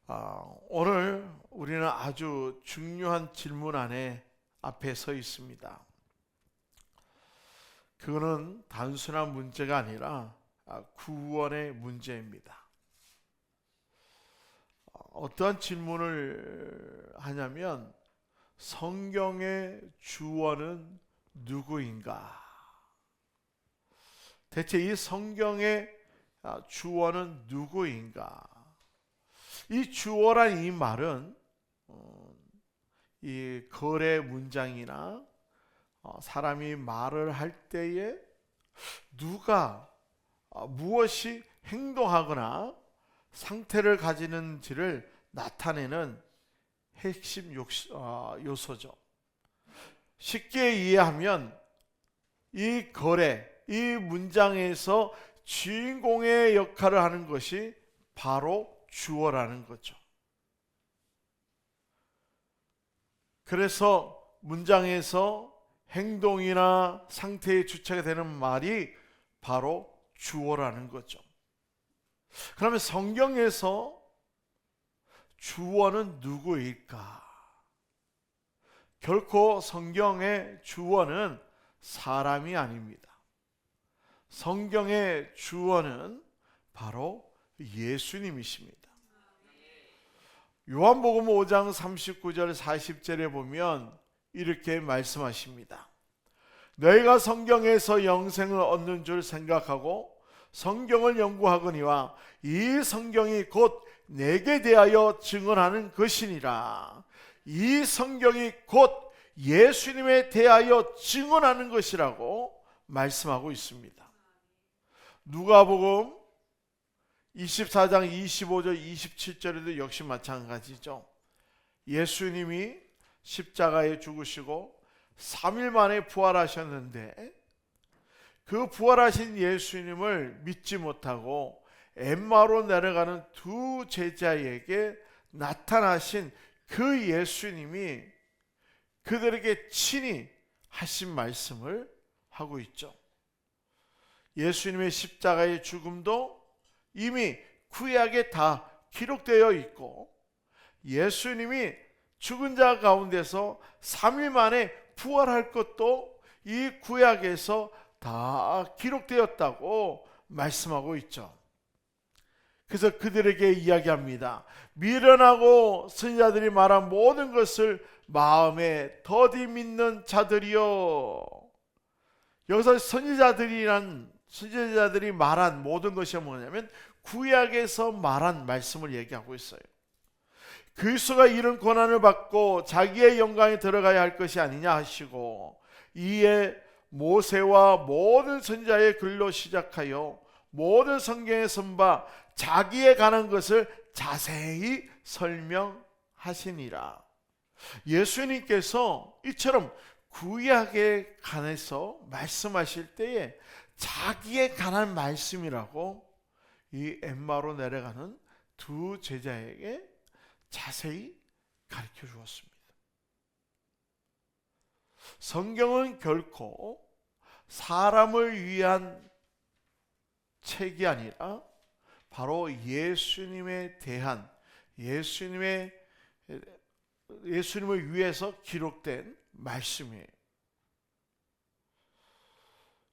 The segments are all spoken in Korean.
오늘 우리는 아주 중요한 질문 앞에 서 있습니다. 그거는 단순한 문제가 아니라 구원의 문제입니다. 어떠한 질문을 하냐면 성경의 주어는 누구인가? 대체 이 성경의 주어는 누구인가? 이 주어란 이 말은 이 거래 문장이나 사람이 말을 할 때에 누가 무엇이 행동하거나 상태를 가지는지를 나타내는 핵심 요소죠. 쉽게 이해하면 이 거래, 이 문장에서 주인공의 역할을 하는 것이 바로 주어라는 거죠. 그래서 문장에서 행동이나 상태의 주체가 되는 말이 바로 주어라는 거죠. 그러면 성경에서 주어는 누구일까? 결코 성경의 주어는 사람이 아닙니다. 성경의 주어는 바로 예수님이십니다. 요한복음 5장 39절 40절에 보면 이렇게 말씀하십니다. 너희가 성경에서 영생을 얻는 줄 생각하고 성경을 연구하거니와 이 성경이 곧 내게 대하여 증언하는 것이니라. 이 성경이 곧 예수님에 대하여 증언하는 것이라고 말씀하고 있습니다. 누가복음 24장 25절 27절에도 역시 마찬가지죠. 예수님이 십자가에 죽으시고 3일 만에 부활하셨는데 그 부활하신 예수님을 믿지 못하고 엠마오로 내려가는 두 제자에게 나타나신 그 예수님이 그들에게 친히 하신 말씀을 하고 있죠. 예수님의 십자가의 죽음도 이미 구약에 다 기록되어 있고 예수님이 죽은 자 가운데서 3일 만에 부활할 것도 이 구약에서 다 기록되었다고 말씀하고 있죠. 그래서 그들에게 이야기합니다. 미련하고 선지자들이 말한 모든 것을 마음에 더디 믿는 자들이요. 여기서 선지자들이 말한 모든 것이 뭐냐면 구약에서 말한 말씀을 얘기하고 있어요. 그리스도가 이런 고난을 받고 자기의 영광에 들어가야 할 것이 아니냐 하시고 이에 모세와 모든 선지자의 글로 시작하여 모든 성경에 선바 자기에 관한 것을 자세히 설명하시니라. 예수님께서 이처럼 구약에 관해서 말씀하실 때에 자기에 관한 말씀이라고 이 엠마오로 내려가는 두 제자에게 자세히 가르쳐 주었습니다. 성경은 결코 사람을 위한 책이 아니라 바로 예수님에 대한 예수님을 위해서 기록된 말씀이에요.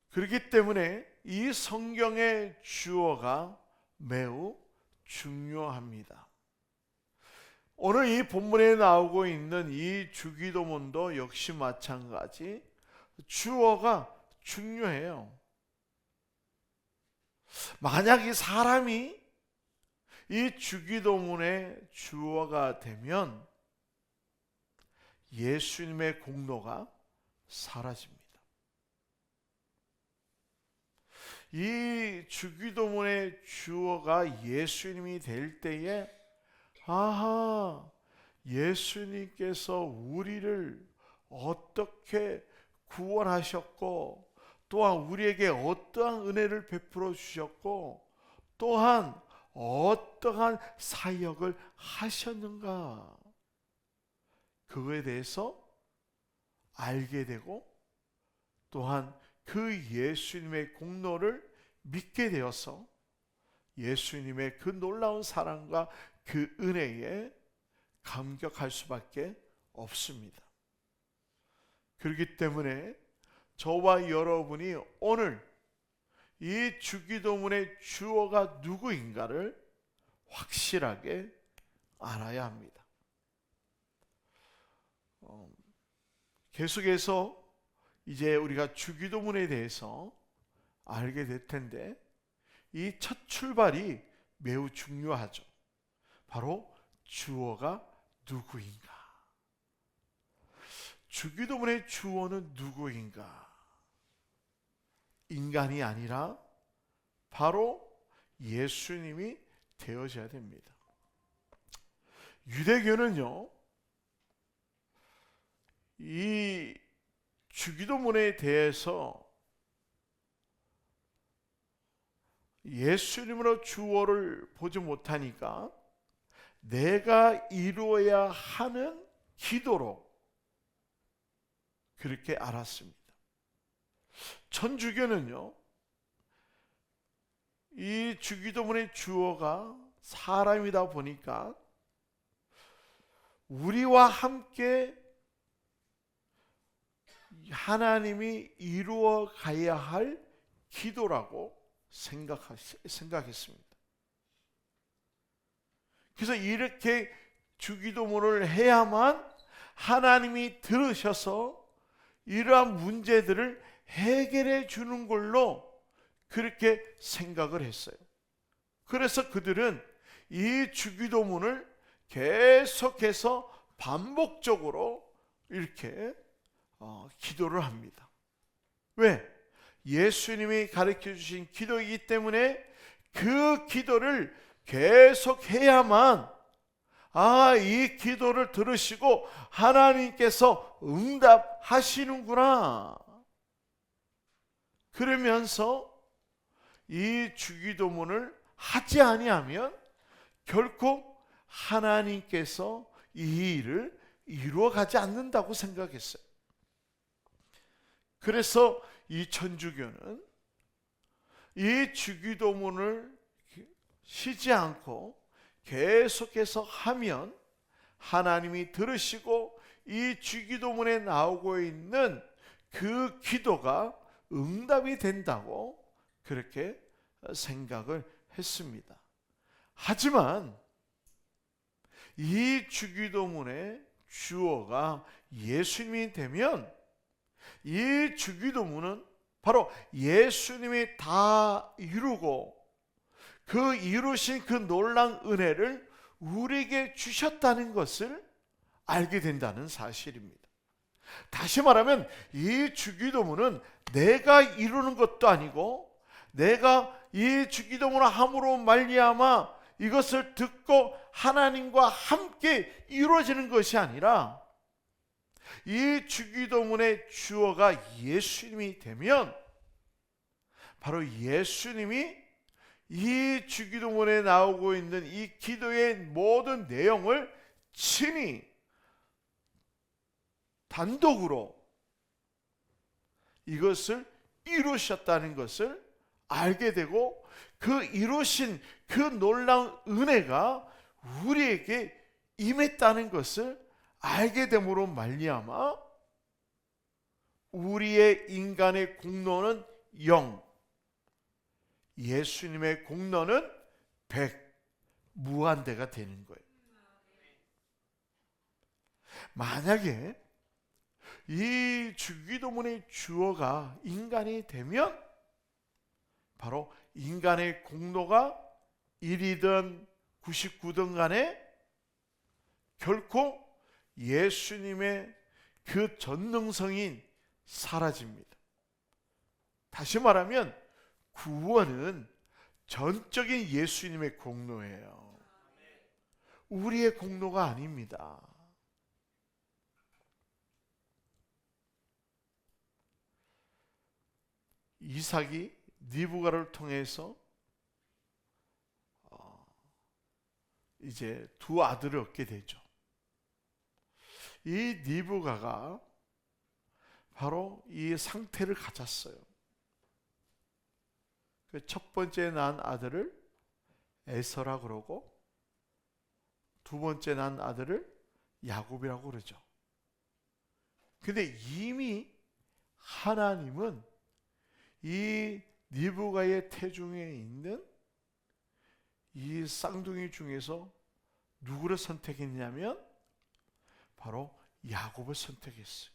그렇기 때문에 이 성경의 주어가 매우 중요합니다. 오늘 이 본문에 나오고 있는 이 주기도문도 역시 마찬가지 주어가 중요해요. 만약 이 사람이 이 주기도문의 주어가 되면 예수님의 공로가 사라집니다. 이 주기도문의 주어가 예수님이 될 때에 아하, 예수님께서 우리를 어떻게 구원하셨고 또한 우리에게 어떠한 은혜를 베풀어 주셨고 또한 어떠한 사역을 하셨는가 그거에 대해서 알게 되고 또한 그 예수님의 공로를 믿게 되어서 예수님의 그 놀라운 사랑과 그 은혜에 감격할 수밖에 없습니다. 그렇기 때문에 저와 여러분이 오늘 이 주기도문의 주어가 누구인가를 확실하게 알아야 합니다. 계속해서 이제 우리가 주기도문에 대해서 알게 될 텐데, 이 첫 출발이 매우 중요하죠. 바로 주어가 누구인가? 주기도문의 주어는 누구인가? 인간이 아니라 바로 예수님이 되어져야 됩니다. 유대교는요, 이 주기도문에 대해서 예수님으로 주어를 보지 못하니까 내가 이루어야 하는 기도로 그렇게 알았습니다. 천주교는요, 이 주기도문의 주어가 사람이다 보니까 우리와 함께 하나님이 이루어 가야 할 기도라고 생각했습니다. 그래서 이렇게 주기도문을 해야만 하나님이 들으셔서 이러한 문제들을 해결해 주는 걸로 그렇게 생각을 했어요. 그래서 그들은 이 주기도문을 계속해서 반복적으로 이렇게 기도를 합니다. 왜? 예수님이 가르쳐 주신 기도이기 때문에 그 기도를 계속 해야만 이 기도를 들으시고 하나님께서 응답하시는구나. 그러면서 이 주기도문을 하지 아니하면 결코 하나님께서 이 일을 이루어가지 않는다고 생각했어요. 그래서 이 천주교는 이 주기도문을 쉬지 않고 계속해서 하면 하나님이 들으시고 이 주기도문에 나오고 있는 그 기도가 응답이 된다고 그렇게 생각을 했습니다. 하지만 이 주기도문의 주어가 예수님이 되면 이 주기도문은 바로 예수님이 다 이루고 그 이루신 그 놀라운 은혜를 우리에게 주셨다는 것을 알게 된다는 사실입니다. 다시 말하면 이 주기도문은 내가 이루는 것도 아니고 내가 이 주기도문을 함으로 말미암아 이것을 듣고 하나님과 함께 이루어지는 것이 아니라 이 주기도문의 주어가 예수님이 되면 바로 예수님이 이 주기도문에 나오고 있는 이 기도의 모든 내용을 친히 단독으로 이것을 이루셨다는 것을 알게 되고 그 이루신 그 놀라운 은혜가 우리에게 임했다는 것을 알게 됨으로 말미암아 우리의 인간의 공로는 0, 예수님의 공로는 100, 무한대가 되는 거예요. 만약에 이 주기도문의 주어가 인간이 되면 바로 인간의 공로가 1이든 99든 간에 결코 예수님의 그 전능성이 사라집니다. 다시 말하면 구원은 전적인 예수님의 공로예요. 우리의 공로가 아닙니다. 이삭이 리브가를 통해서 이제 두 아들을 얻게 되죠. 이 리브가가 바로 이 상태를 가졌어요. 그 첫 번째 낳은 아들을 에서라 그러고 두 번째 난 아들을 야곱이라고 그러죠. 근데 이미 하나님은 이 리브가의 태중에 있는 이 쌍둥이 중에서 누구를 선택했냐면 바로 야곱을 선택했어요.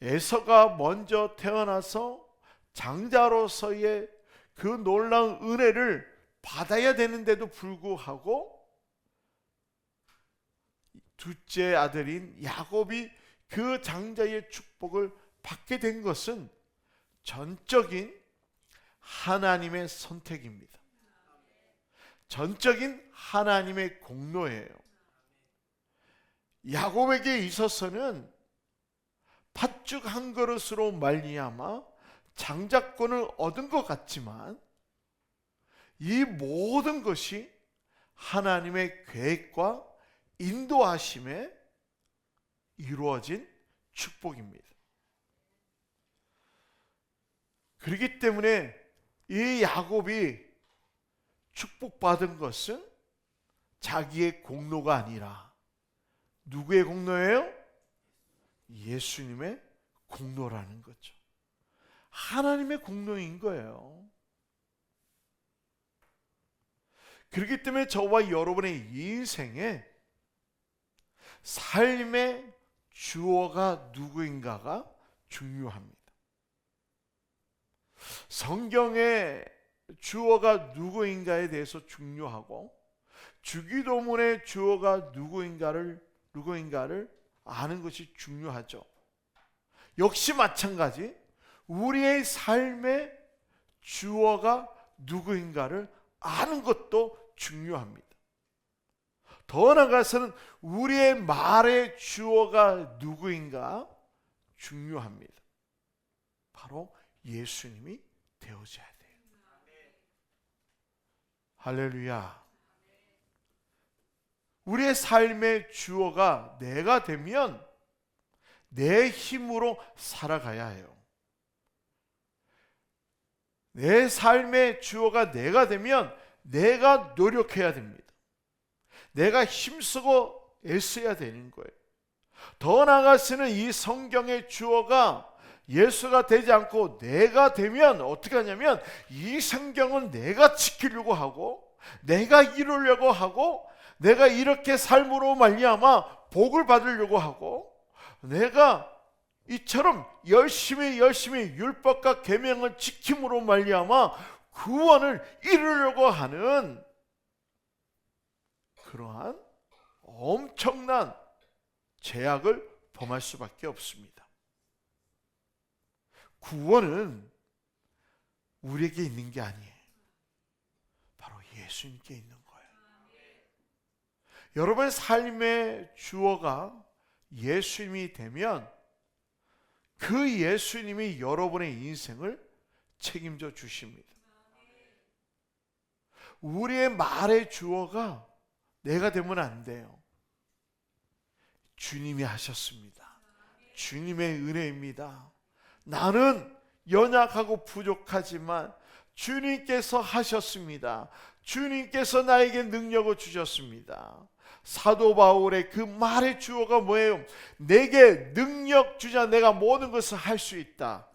에서가 먼저 태어나서 장자로서의 그 놀라운 은혜를 받아야 되는데도 불구하고 둘째 아들인 야곱이 그 장자의 축복을 받게 된 것은 전적인 하나님의 선택입니다. 전적인 하나님의 공로예요. 야곱에게 있어서는 팥죽 한 그릇으로 말미암아 장자권을 얻은 것 같지만 이 모든 것이 하나님의 계획과 인도하심에 이루어진 축복입니다. 그렇기 때문에 이 야곱이 축복받은 것은 자기의 공로가 아니라 누구의 공로예요? 예수님의 공로라는 거죠. 하나님의 공로인 거예요. 그렇기 때문에 저와 여러분의 인생에 삶의 주어가 누구인가가 중요합니다. 성경의 주어가 누구인가에 대해서 중요하고 주기도문의 주어가 누구인가를 아는 것이 중요하죠. 역시 마찬가지 우리의 삶의 주어가 누구인가를 아는 것도 중요합니다. 더 나아가서는 우리의 말의 주어가 누구인가 중요합니다. 바로 예수님이 되어져야 돼요. 할렐루야. 우리의 삶의 주어가 내가 되면 내 힘으로 살아가야 해요. 내 삶의 주어가 내가 되면 내가 노력해야 됩니다. 내가 힘쓰고 애써야 되는 거예요. 더 나아가서는 이 성경의 주어가 예수가 되지 않고 내가 되면 어떻게 하냐면 이 성경은 내가 지키려고 하고 내가 이루려고 하고 내가 이렇게 삶으로 말미암아 복을 받으려고 하고 내가 이처럼 열심히 율법과 계명을 지킴으로 말미암아 구원을 이루려고 하는 그러한 엄청난 죄악을 범할 수밖에 없습니다. 구원은 우리에게 있는 게 아니에요. 바로 예수님께 있는 거예요. 여러분의 삶의 주어가 예수님이 되면 그 예수님이 여러분의 인생을 책임져 주십니다. 우리의 말의 주어가 내가 되면 안 돼요. 주님이 하셨습니다. 주님의 은혜입니다. 나는 연약하고 부족하지만 주님께서 하셨습니다. 주님께서 나에게 능력을 주셨습니다. 사도 바울의 그 말의 주어가 뭐예요? 내게 능력 주자 내가 모든 것을 할 수 있다.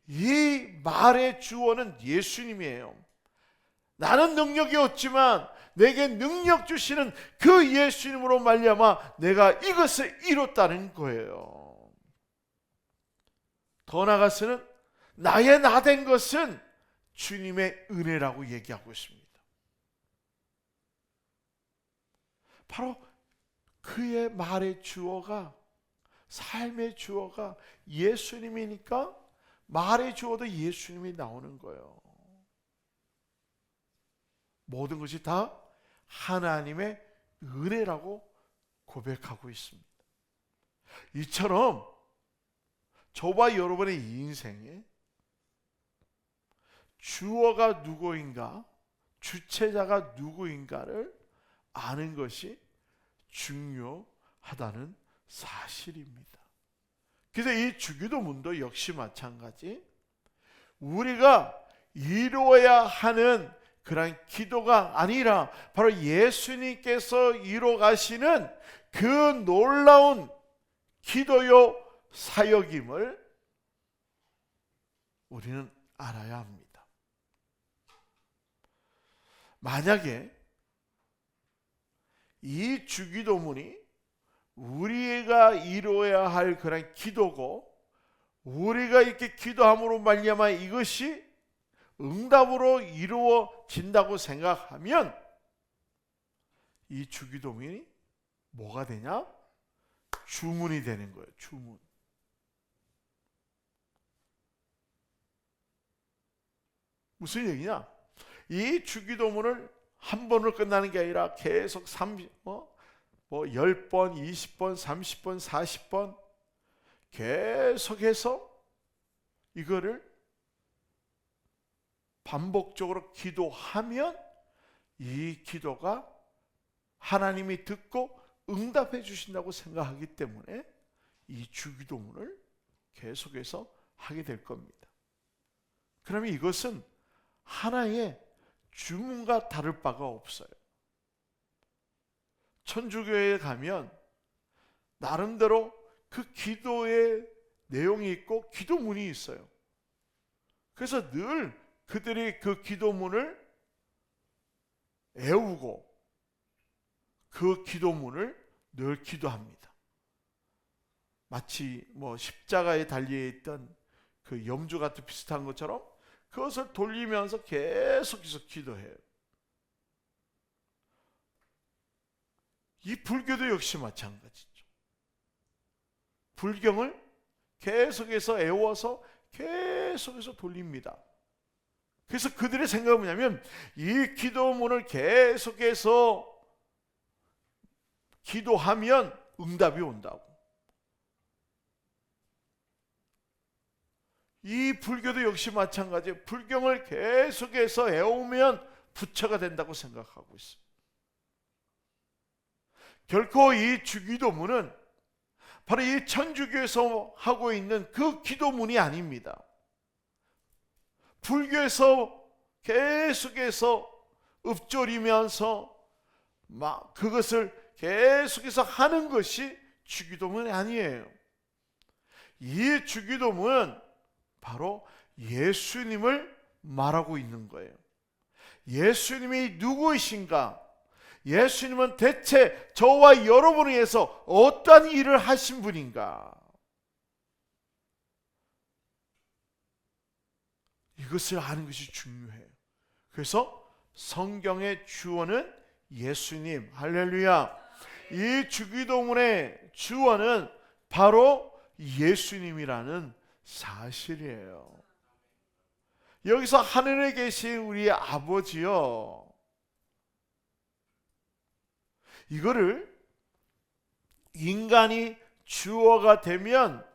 이 말의 주어는 예수님이에요. 나는 능력이 없지만 내게 능력 주시는 그 예수님으로 말미암아 내가 이것을 이뤘다는 거예요. 더 나아가서는 나의 나 된 것은 주님의 은혜라고 얘기하고 있습니다. 바로 그의 말의 주어가 삶의 주어가 예수님이니까 말의 주어도 예수님이 나오는 거예요. 모든 것이 다 하나님의 은혜라고 고백하고 있습니다. 이처럼 저와 여러분의 인생에 주어가 누구인가, 주체자가 누구인가를 아는 것이 중요하다는 사실입니다. 그래서 이 주기도문도 역시 마찬가지 우리가 이루어야 하는 그런 기도가 아니라 바로 예수님께서 이루어 가시는 그 놀라운 기도요 사역임을 우리는 알아야 합니다. 만약에 이 주기도문이 우리가 이루어야 할 그런 기도고 우리가 이렇게 기도함으로 말미암아 이것이 응답으로 이루어진다고 생각하면 이 주기도문이 뭐가 되냐? 주문이 되는 거예요. 주문. 무슨 얘기냐? 이 주기도문을 한 번으로 끝나는 게 아니라 계속 10번, 20번, 30번, 40번 계속해서 이거를 반복적으로 기도하면 이 기도가 하나님이 듣고 응답해 주신다고 생각하기 때문에 이 주기도문을 계속해서 하게 될 겁니다. 그러면 이것은 하나의 주문과 다를 바가 없어요. 천주교에 가면 나름대로 그 기도의 내용이 있고 기도문이 있어요. 그래서 늘 그들이 그 기도문을 애우고 그 기도문을 늘 기도합니다. 마치 십자가에 달려있던 그 염주 같은 비슷한 것처럼 그것을 돌리면서 계속해서 기도해요. 이 불교도 역시 마찬가지죠. 불경을 계속해서 애워서 계속해서 돌립니다. 그래서 그들의 생각은 뭐냐면 이 기도문을 계속해서 기도하면 응답이 온다고. 이 불교도 역시 마찬가지예요. 불경을 계속해서 애우면 부처가 된다고 생각하고 있습니다. 결코 이 주기도문은 바로 이 천주교에서 하고 있는 그 기도문이 아닙니다. 불교에서 계속해서 읊조리면서 막 그것을 계속해서 하는 것이 주기도문이 아니에요. 이 주기도문은 바로 예수님을 말하고 있는 거예요. 예수님이 누구이신가? 예수님은 대체 저와 여러분을 위해서 어떠한 일을 하신 분인가? 이것을 아는 것이 중요해요. 그래서 성경의 주어는 예수님. 할렐루야. 이 주기도문의 주어는 바로 예수님이라는 사실이에요. 여기서 하늘에 계신 우리 아버지요, 이거를 인간이 주어가 되면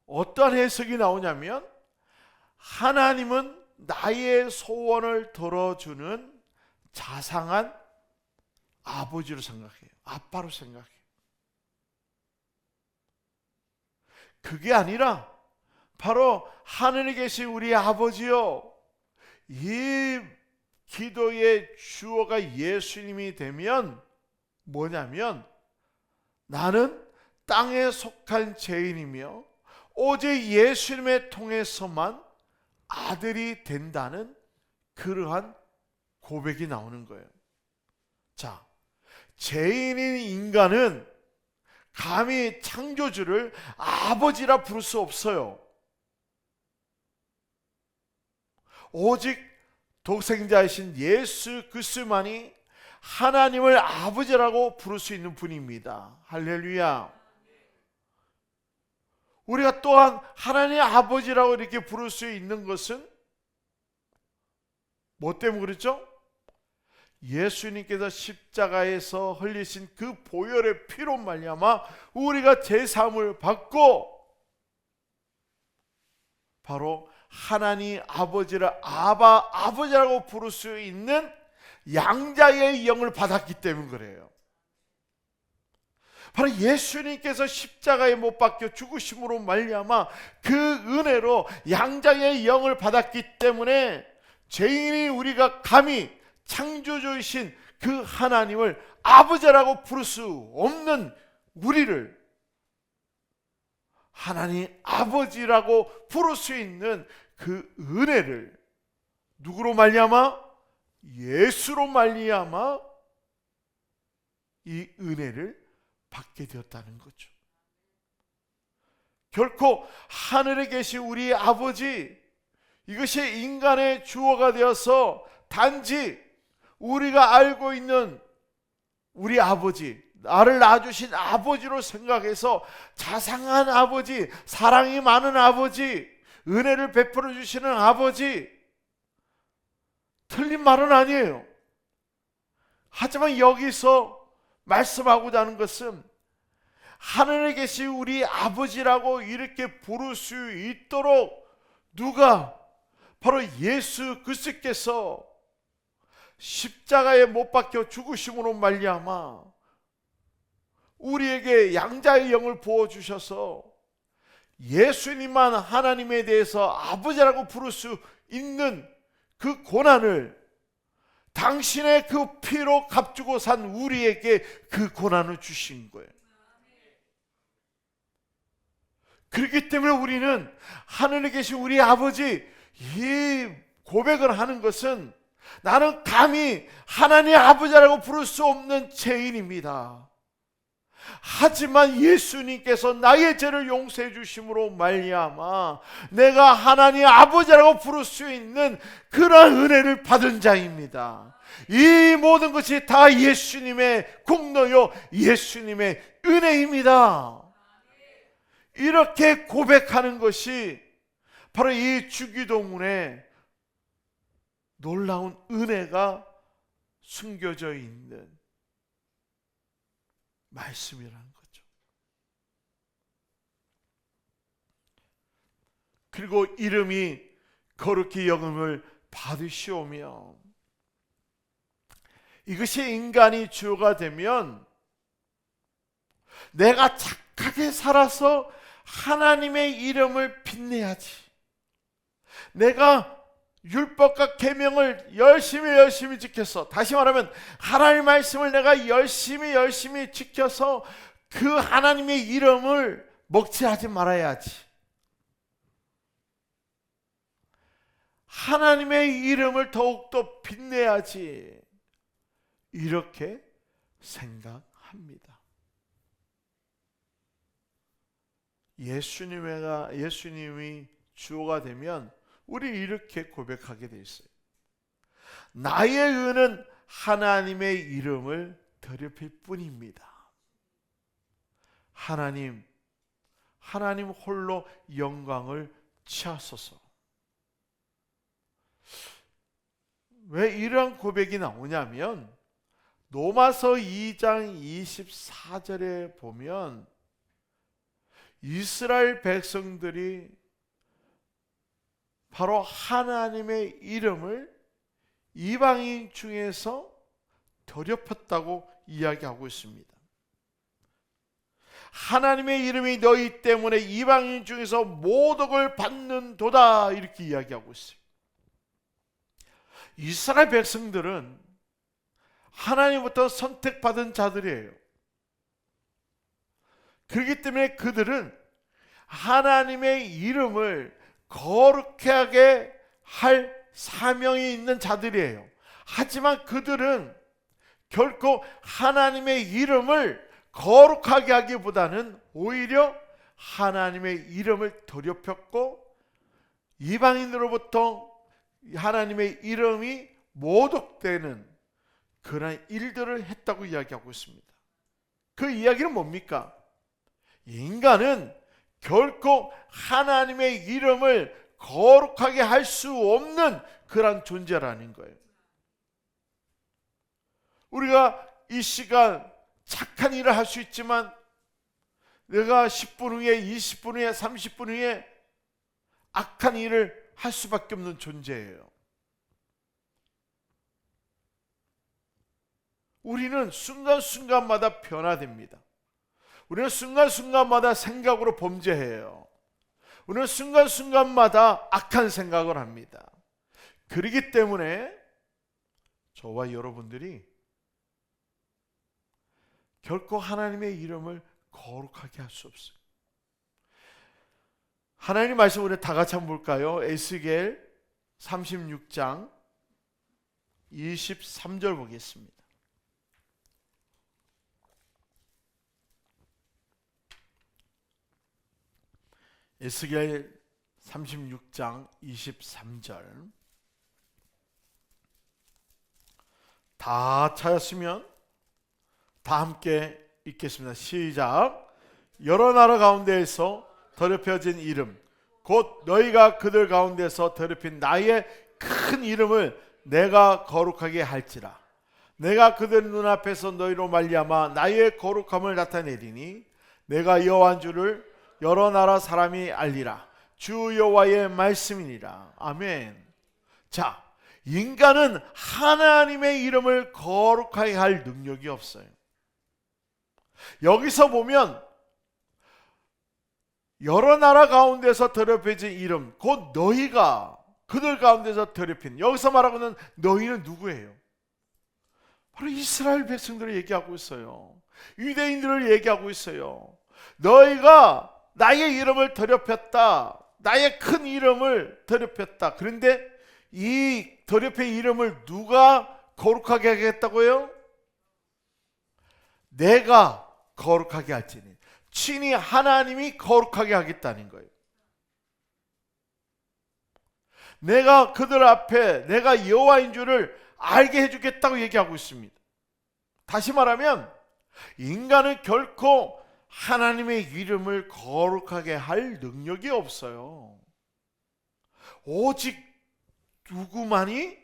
어떤 해석이 나오냐면 하나님은 나의 소원을 들어주는 자상한 아버지로 생각해요. 아빠로 생각해요. 그게 아니라 바로 하늘에 계신 우리 아버지요, 이 기도의 주어가 예수님이 되면 뭐냐면 나는 땅에 속한 죄인이며 오직 예수님을 통해서만 아들이 된다는 그러한 고백이 나오는 거예요. 자, 죄인인 인간은 감히 창조주를 아버지라 부를 수 없어요. 오직 독생자이신 예수 그리스도만이 하나님을 아버지라고 부를 수 있는 분입니다. 할렐루야. 우리가 또한 하나님의 아버지라고 이렇게 부를 수 있는 것은 뭐 때문에 그렇죠? 예수님께서 십자가에서 흘리신 그 보혈의 피로 말미암아 우리가 제사함을 받고 바로 하나님 아버지를 아버지라고 부를 수 있는 양자의 영을 받았기 때문에 그래요. 바로 예수님께서 십자가에 못 박혀 죽으심으로 말미암아 그 은혜로 양자의 영을 받았기 때문에 죄인이 우리가 감히 창조주이신 그 하나님을 아버지라고 부를 수 없는 우리를 하나님 아버지라고 부를 수 있는 그 은혜를 누구로 말미암아? 예수로 말미암아 이 은혜를 받게 되었다는 거죠. 결코 하늘에 계신 우리 아버지, 이것이 인간의 주어가 되어서 단지 우리가 알고 있는 우리 아버지, 나를 낳아주신 아버지로 생각해서 자상한 아버지, 사랑이 많은 아버지, 은혜를 베풀어 주시는 아버지, 틀린 말은 아니에요. 하지만 여기서 말씀하고자 하는 것은 하늘에 계신 우리 아버지라고 이렇게 부를 수 있도록 누가? 바로 예수 그리스도께서 십자가에 못 박혀 죽으심으로 말미암아 우리에게 양자의 영을 부어주셔서 예수님만 하나님에 대해서 아버지라고 부를 수 있는 그 고난을 당신의 그 피로 값주고 산 우리에게 그 고난을 주신 거예요. 그렇기 때문에 우리는 하늘에 계신 우리 아버지, 이 고백을 하는 것은 나는 감히 하나님 아버지라고 부를 수 없는 죄인입니다. 하지만 예수님께서 나의 죄를 용서해 주심으로 말미암아 내가 하나님 아버지라고 부를 수 있는 그런 은혜를 받은 자입니다. 이 모든 것이 다 예수님의 공로요 예수님의 은혜입니다. 이렇게 고백하는 것이 바로 이 주기도문에 놀라운 은혜가 숨겨져 있는 말씀이라는 거죠. 그리고 이름이 거룩히 여김을 받으시오며, 이것이 인간이 주가 되면 내가 착하게 살아서 하나님의 이름을 빛내야지, 내가 율법과 계명을 열심히 지켜서, 다시 말하면 하나님의 말씀을 내가 열심히 지켜서 그 하나님의 이름을 먹칠하지 말아야지, 하나님의 이름을 더욱더 빛내야지, 이렇게 생각합니다. 예수님이 주어가 되면 우리 이렇게 고백하게 돼 있어요. 나의 의는 하나님의 이름을 더럽힐 뿐입니다. 하나님 홀로 영광을 취하소서. 왜 이러한 고백이 나오냐면 로마서 2장 24절에 보면 이스라엘 백성들이 바로 하나님의 이름을 이방인 중에서 더럽혔다고 이야기하고 있습니다. 하나님의 이름이 너희 때문에 이방인 중에서 모독을 받는도다, 이렇게 이야기하고 있어요. 이스라엘 백성들은 하나님부터 선택받은 자들이에요. 그렇기 때문에 그들은 하나님의 이름을 거룩하게 할 사명이 있는 자들이에요. 하지만 그들은 결코 하나님의 이름을 거룩하게 하기보다는 오히려 하나님의 이름을 더럽혔고 이방인으로부터 하나님의 이름이 모독되는 그런 일들을 했다고 이야기하고 있습니다. 그 이야기는 뭡니까? 인간은 결코 하나님의 이름을 거룩하게 할 수 없는 그런 존재라는 거예요. 우리가 이 시간 착한 일을 할 수 있지만 내가 10분 후에, 20분 후에, 30분 후에 악한 일을 할 수밖에 없는 존재예요. 우리는 순간순간마다 변화됩니다. 우리는 순간순간마다 생각으로 범죄해요. 우리는 순간순간마다 악한 생각을 합니다. 그렇기 때문에 저와 여러분들이 결코 하나님의 이름을 거룩하게 할 수 없어요. 하나님 말씀 우리 다 같이 한번 볼까요? 에스겔 36장 23절 보겠습니다. 에스겔 36장 23절. 다 찾았으면 다 함께 읽겠습니다. 시작. 여러 나라 가운데에서 더럽혀진 이름 곧 너희가 그들 가운데서 더럽힌 나의 큰 이름을 내가 거룩하게 할지라. 내가 그들 눈앞에서 너희로 말미암아 나의 거룩함을 나타내리니 내가 여호와인 줄을 여러 나라 사람이 알리라. 주 여호와의 말씀이니라. 아멘. 자, 인간은 하나님의 이름을 거룩하게 할 능력이 없어요. 여기서 보면 여러 나라 가운데서 더럽혀진 이름 곧 너희가 그들 가운데서 더럽힌, 여기서 말하고는 너희는 누구예요? 바로 이스라엘 백성들을 얘기하고 있어요. 유대인들을 얘기하고 있어요. 너희가 나의 이름을 더럽혔다. 나의 큰 이름을 더럽혔다. 그런데 이 더럽힌 이름을 누가 거룩하게 하겠다고요? 내가 거룩하게 할지니, 친히 하나님이 거룩하게 하겠다는 거예요. 내가 그들 앞에 내가 여호와인 줄을 알게 해주겠다고 얘기하고 있습니다. 다시 말하면 인간은 결코 하나님의 이름을 거룩하게 할 능력이 없어요. 오직 누구만이?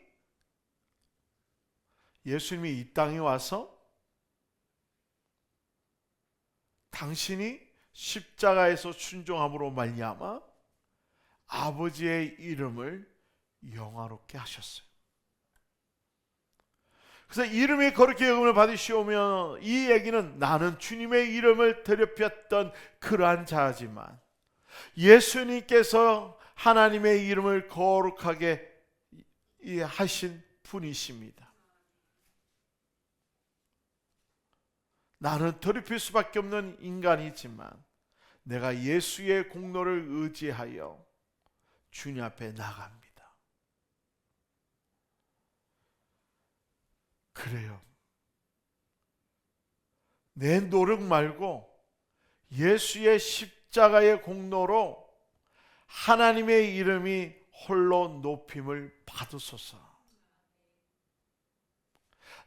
예수님이 이 땅에 와서 당신이 십자가에서 순종함으로 말미암아 아버지의 이름을 영화롭게 하셨어요. 그래서 이름이 거룩히 여김을 받으시오며, 이 얘기는 나는 주님의 이름을 더럽혔던 그러한 자지만 예수님께서 하나님의 이름을 거룩하게 하신 분이십니다. 나는 더럽힐 수밖에 없는 인간이지만 내가 예수의 공로를 의지하여 주님 앞에 나갑니다. 그래요. 내 노력 말고 예수의 십자가의 공로로 하나님의 이름이 홀로 높임을 받으소서.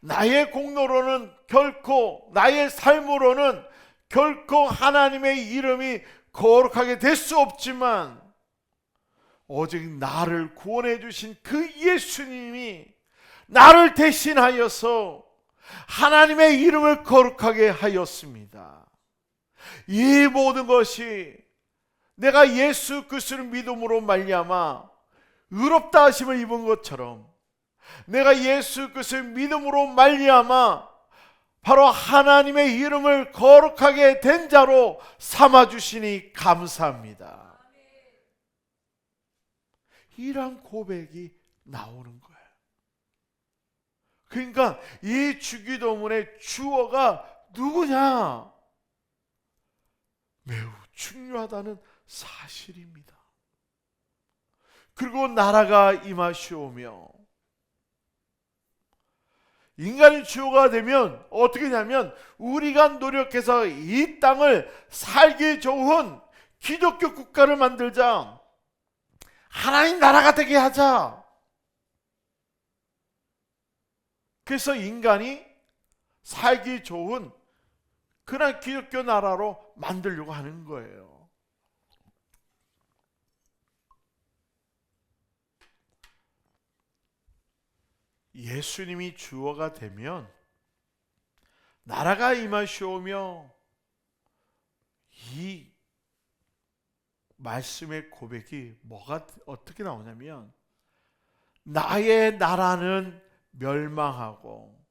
나의 공로로는 결코, 나의 삶으로는 결코 하나님의 이름이 거룩하게 될 수 없지만 오직 나를 구원해 주신 그 예수님이 나를 대신하여서 하나님의 이름을 거룩하게 하였습니다. 이 모든 것이 내가 예수 그리스도를 믿음으로 말미암아 의롭다 하심을 입은 것처럼 내가 예수 그리스도를 믿음으로 말미암아 바로 하나님의 이름을 거룩하게 된 자로 삼아주시니 감사합니다. 이런 고백이 나오는 거예요. 그러니까 이 주기도문의 주어가 누구냐? 매우 중요하다는 사실입니다. 그리고 나라가 임하시오며, 인간이 주어가 되면 어떻게 되냐면 우리가 노력해서 이 땅을 살기 좋은 기독교 국가를 만들자, 하나님 나라가 되게 하자. 그래서 인간이 살기 좋은 그런 기독교 나라로 만들려고 하는 거예요. 예수님이 주어가 되면 나라가 임하시오며, 이 말씀의 고백이 어떻게 나오냐면 나의 나라는 멸망하고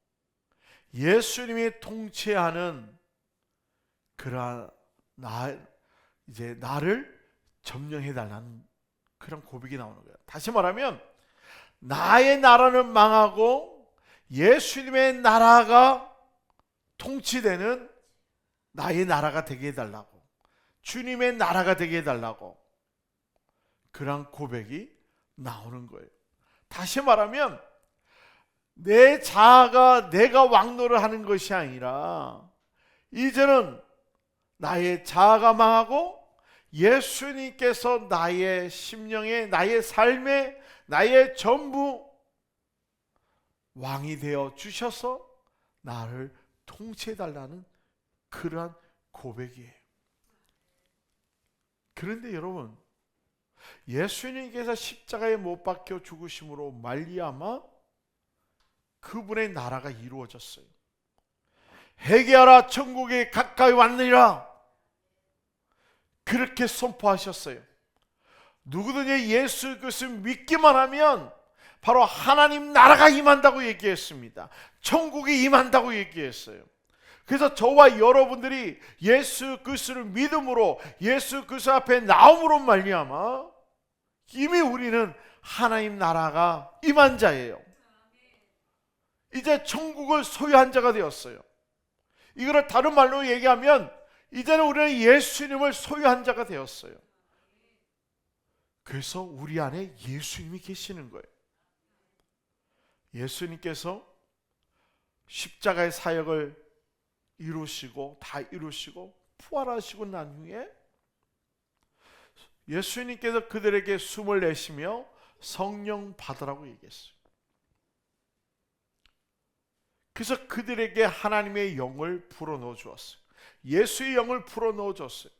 예수님이 통치하는 그러한 이제 나를 점령해 달라는 그런 고백이 나오는 거예요. 다시 말하면 나의 나라는 망하고 예수님의 나라가 통치되는 나의 나라가 되게 해달라고, 주님의 나라가 되게 해달라고, 그런 고백이 나오는 거예요. 다시 말하면 내 자아가 내가 왕노를 하는 것이 아니라 이제는 나의 자아가 망하고 예수님께서 나의 심령에, 나의 삶에, 나의 전부 왕이 되어 주셔서 나를 통치해달라는 그러한 고백이에요. 그런데 여러분, 예수님께서 십자가에 못 박혀 죽으심으로 말미암아 그분의 나라가 이루어졌어요. 회개하라, 천국이 가까이 왔느니라, 그렇게 선포하셨어요. 누구든지 예수 그리스도 믿기만 하면 바로 하나님 나라가 임한다고 얘기했습니다. 천국이 임한다고 얘기했어요. 그래서 저와 여러분들이 예수 그리스도를 믿음으로, 예수 그리스도 앞에 나옴으로 말미암아 이미 우리는 하나님 나라가 임한 자예요. 이제 천국을 소유한 자가 되었어요. 이거를 다른 말로 얘기하면 이제는 우리는 예수님을 소유한 자가 되었어요. 그래서 우리 안에 예수님이 계시는 거예요. 예수님께서 십자가의 사역을 이루시고 다 이루시고 부활하시고 난 후에 예수님께서 그들에게 숨을 내쉬며 성령 받으라고 얘기했어요. 그래서 그들에게 하나님의 영을 불어넣어 주었어요. 예수의 영을 불어넣어 줬어요.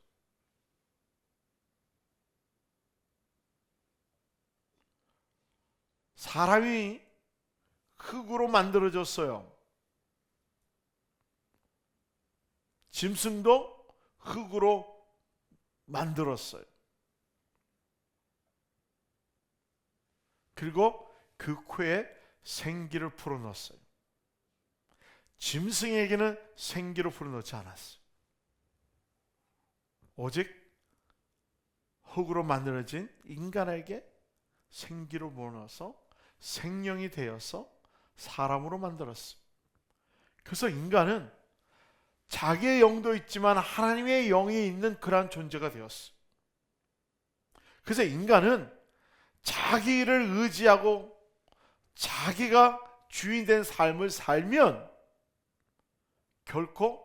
사람이 흙으로 만들어졌어요. 짐승도 흙으로 만들었어요. 그리고 그 코에 생기를 불어넣었어요. 짐승에게는 생기를 불어넣지 않았어요. 오직 흙으로 만들어진 인간에게 생기를 불어넣어서 생명이 되어서 사람으로 만들었어요. 그래서 인간은 자기의 영도 있지만 하나님의 영이 있는 그러한 존재가 되었어요. 그래서 인간은 자기를 의지하고 자기가 주인된 삶을 살면 결코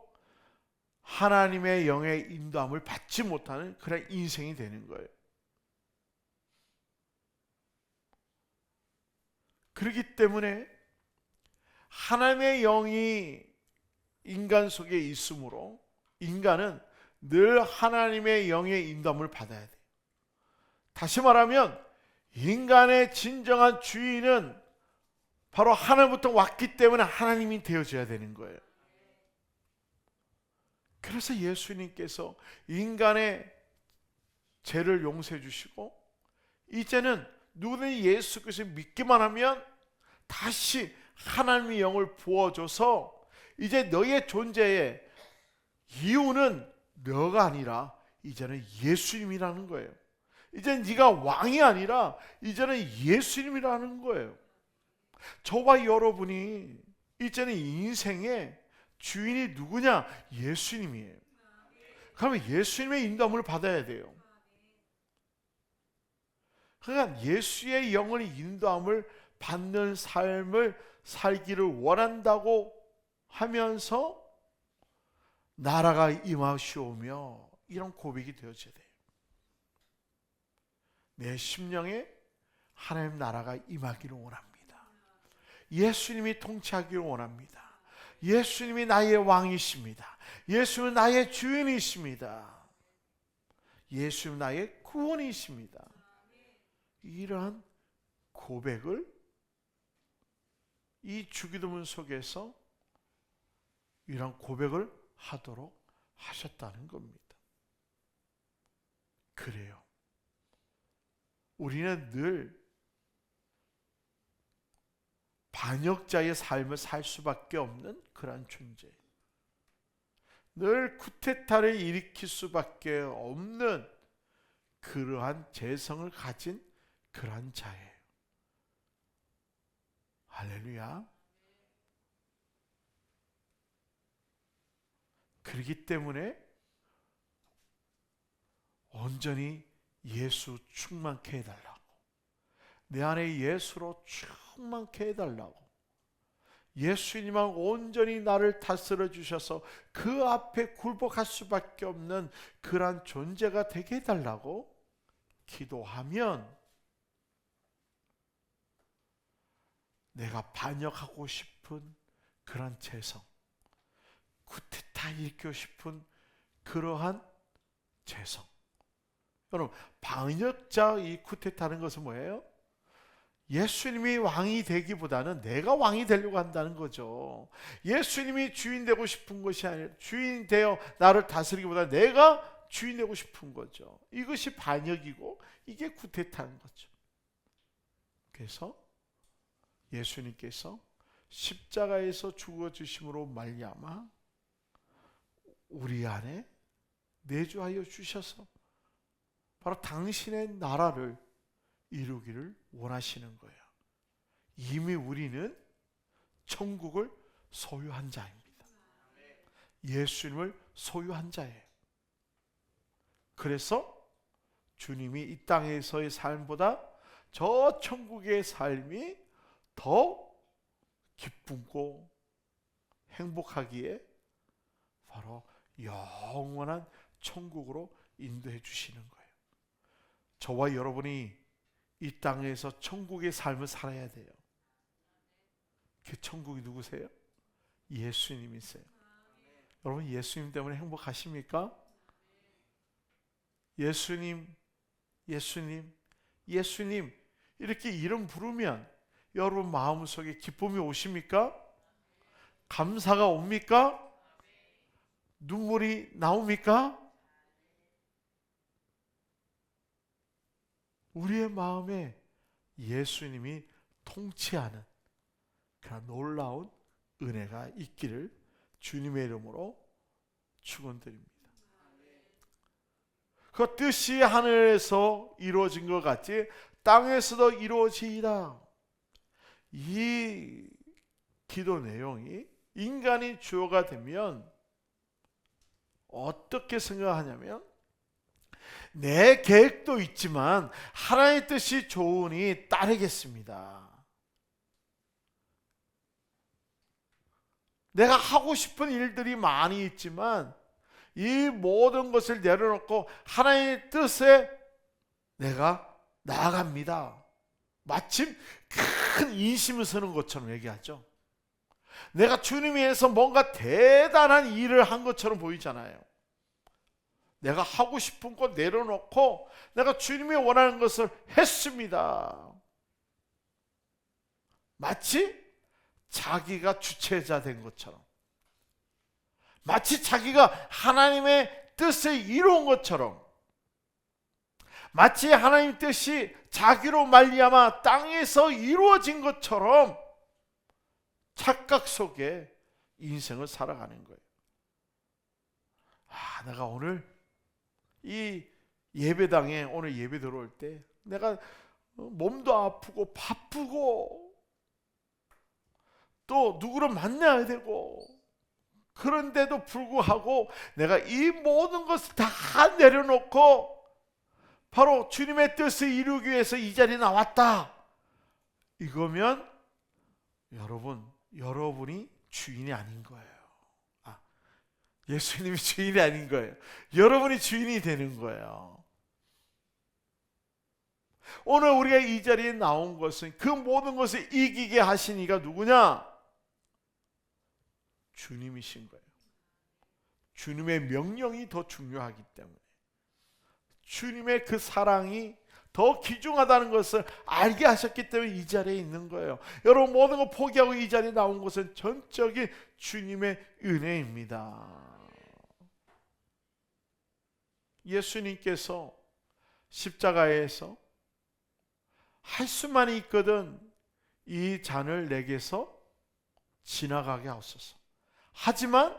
하나님의 영의 인도함을 받지 못하는 그런 인생이 되는 거예요. 그렇기 때문에 하나님의 영이 인간 속에 있으므로 인간은 늘 하나님의 영의 인도함을 받아야 돼요. 다시 말하면 인간의 진정한 주인은 바로 하나님부터 왔기 때문에 하나님이 되어져야 되는 거예요. 그래서 예수님께서 인간의 죄를 용서해 주시고 이제는 누구든지 예수 그리스도를 믿기만 하면 다시 하나님의 영을 부어줘서 이제 너의 존재의 이유는 너가 아니라 이제는 예수님이라는 거예요. 이제는 네가 왕이 아니라 이제는 예수님이라는 거예요. 저와 여러분이 이제는 인생의 주인이 누구냐? 예수님이에요. 그러면 예수님의 인도함을 받아야 돼요. 그러니까 예수의 영을 인도함을 받는 삶을 살기를 원한다고 하면서 나라가 임하시오며 이런 고백이 되어져야 돼요. 내 심령에 하나님 나라가 임하기를 원합니다. 예수님이 통치하기를 원합니다. 예수님이 나의 왕이십니다. 예수님은 나의 주인이십니다. 예수님은 나의 구원이십니다. 이러한 고백을 이 주기도문 속에서 이러한 고백을 하도록 하셨다는 겁니다. 그래요. 우리는 늘 반역자의 삶을 살 수밖에 없는 그러한 존재, 늘 쿠데타를 일으킬 수밖에 없는 그러한 재성을 가진 그러한 자예요. 할렐루야. 그렇기 때문에 온전히 예수 충만케 해달라고, 내 안에 예수로 충만케 해달라고, 예수님만 온전히 나를 다스려 주셔서 그 앞에 굴복할 수밖에 없는 그러한 존재가 되게 해달라고 기도하면 내가 반역하고 싶은 그러한 죄성, 쿠데타 일으키고 싶은 그러한 죄성. 여러분, 반역자 이 쿠데타는 것은 뭐예요? 예수님이 왕이 되기보다는 내가 왕이 되려고 한다는 거죠. 예수님이 주인 되고 싶은 것이 아니라 주인 되어 나를 다스리기보다 내가 주인 되고 싶은 거죠. 이것이 반역이고 이게 쿠데타인 거죠. 그래서 예수님께서 십자가에서 죽어주심으로 말미암아 우리 안에 내주하여 주셔서 바로 당신의 나라를 이루기를 원하시는 거예요. 이미 우리는 천국을 소유한 자입니다. 예수님을 소유한 자예요. 그래서 주님이 이 땅에서의 삶보다 저 천국의 삶이 더 기쁘고 행복하기에 바로 영원한 천국으로 인도해 주시는 거예요. 저와 여러분이 이 땅에서 천국의 삶을 살아야 돼요. 그 천국이 누구세요? 예수님이세요. 여러분, 예수님 때문에 행복하십니까? 예수님, 예수님, 예수님 이렇게 이름 부르면 여러분 마음속에 기쁨이 오십니까? 감사가 옵니까? 눈물이 나옵니까? 우리의 마음에 예수님이 통치하는 그런 놀라운 은혜가 있기를 주님의 이름으로 축원드립니다. 그 뜻이 하늘에서 이루어진 것 같이 땅에서도 이루어지이다. 이 기도 내용이 인간이 주어가 되면 어떻게 생각하냐면, 내 계획도 있지만 하나님의 뜻이 좋으니 따르겠습니다. 내가 하고 싶은 일들이 많이 있지만 이 모든 것을 내려놓고 하나님의 뜻에 내가 나아갑니다. 마침 큰 인심을 쓰는 것처럼 얘기하죠. 내가 주님 위해서 뭔가 대단한 일을 한 것처럼 보이잖아요. 내가 하고 싶은 것 내려놓고 내가 주님이 원하는 것을 했습니다. 마치 자기가 주체자 된 것처럼, 마치 자기가 하나님의 뜻을 이룬 것처럼, 마치 하나님 뜻이 자기로 말미암아 땅에서 이루어진 것처럼 착각 속에 인생을 살아가는 거예요. 내가 오늘 이 예배당에 오늘 예배 들어올 때 내가 몸도 아프고 바쁘고 또 누구를 만나야 되고, 그런데도 불구하고 내가 이 모든 것을 다 내려놓고 바로 주님의 뜻을 이루기 위해서 이 자리에 나왔다. 이거면 여러분이 주인이 아닌 거예요. 예수님이 주인이 아닌 거예요. 여러분이 주인이 되는 거예요. 오늘 우리가 이 자리에 나온 것은 그 모든 것을 이기게 하신 이가 누구냐? 주님이신 거예요. 주님의 명령이 더 중요하기 때문에, 주님의 그 사랑이 더 귀중하다는 것을 알게 하셨기 때문에 이 자리에 있는 거예요. 여러분, 모든 걸 포기하고 이 자리에 나온 것은 전적인 주님의 은혜입니다. 예수님께서 십자가에서 할 수만 있거든 이 잔을 내게서 지나가게 하옵소서. 하지만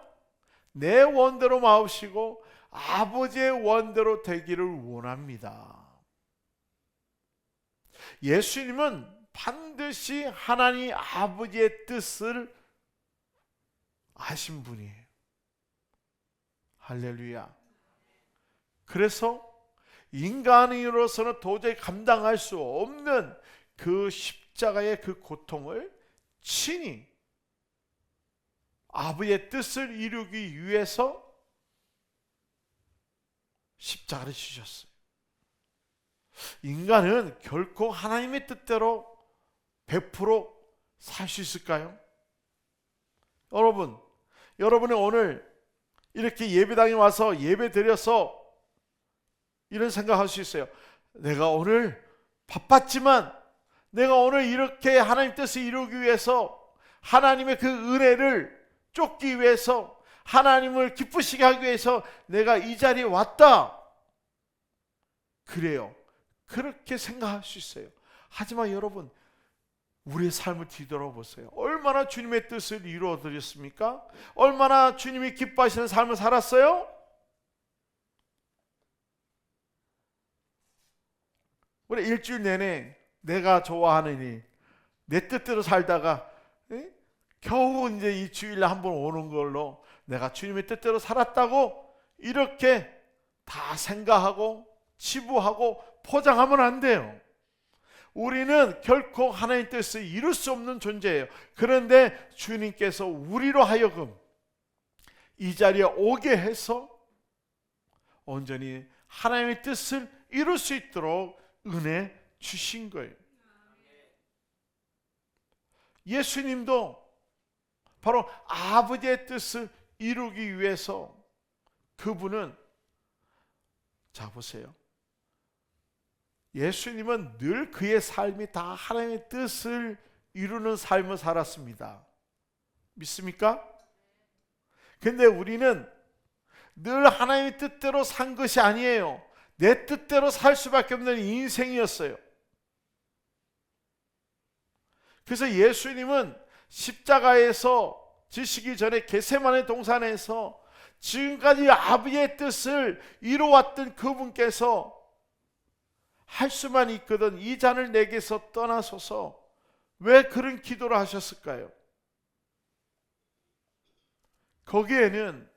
내 원대로 마옵시고 아버지의 원대로 되기를 원합니다. 예수님은 반드시 하나님 아버지의 뜻을 아신 분이에요. 할렐루야. 그래서 인간으로서는 도저히 감당할 수 없는 그 십자가의 그 고통을 친히 아버지의 뜻을 이루기 위해서 십자가를 지셨어요. 인간은 결코 하나님의 뜻대로 100% 살 수 있을까요? 여러분이 오늘 이렇게 예배당에 와서 예배 드려서 이런 생각할 수 있어요. 내가 오늘 바빴지만 내가 오늘 이렇게 하나님 뜻을 이루기 위해서, 하나님의 그 은혜를 쫓기 위해서, 하나님을 기쁘시게 하기 위해서 내가 이 자리에 왔다. 그래요. 그렇게 생각할 수 있어요. 하지만 여러분, 우리의 삶을 뒤돌아보세요. 얼마나 주님의 뜻을 이루어드렸습니까? 얼마나 주님이 기뻐하시는 삶을 살았어요? 우리 일주일 내내 내가 좋아하는 일, 내 뜻대로 살다가 겨우 이제 이 주일날 한번 오는 걸로 내가 주님의 뜻대로 살았다고 이렇게 다 생각하고 치부하고 포장하면 안 돼요. 우리는 결코 하나님의 뜻을 이룰 수 없는 존재예요. 그런데 주님께서 우리로 하여금 이 자리에 오게 해서 온전히 하나님의 뜻을 이룰 수 있도록 은혜 주신 거예요. 예수님도 바로 아버지의 뜻을 이루기 위해서 그분은, 자 보세요, 예수님은 늘 그의 삶이 다 하나님의 뜻을 이루는 삶을 살았습니다. 믿습니까? 근데 우리는 늘 하나님의 뜻대로 산 것이 아니에요. 내 뜻대로 살 수밖에 없는 인생이었어요. 그래서 예수님은 십자가에서 지시기 전에 겟세마네 동산에서 지금까지 아버지의 뜻을 이루어왔던 그분께서 할 수만 있거든 이 잔을 내게서 떠나소서, 왜 그런 기도를 하셨을까요? 거기에는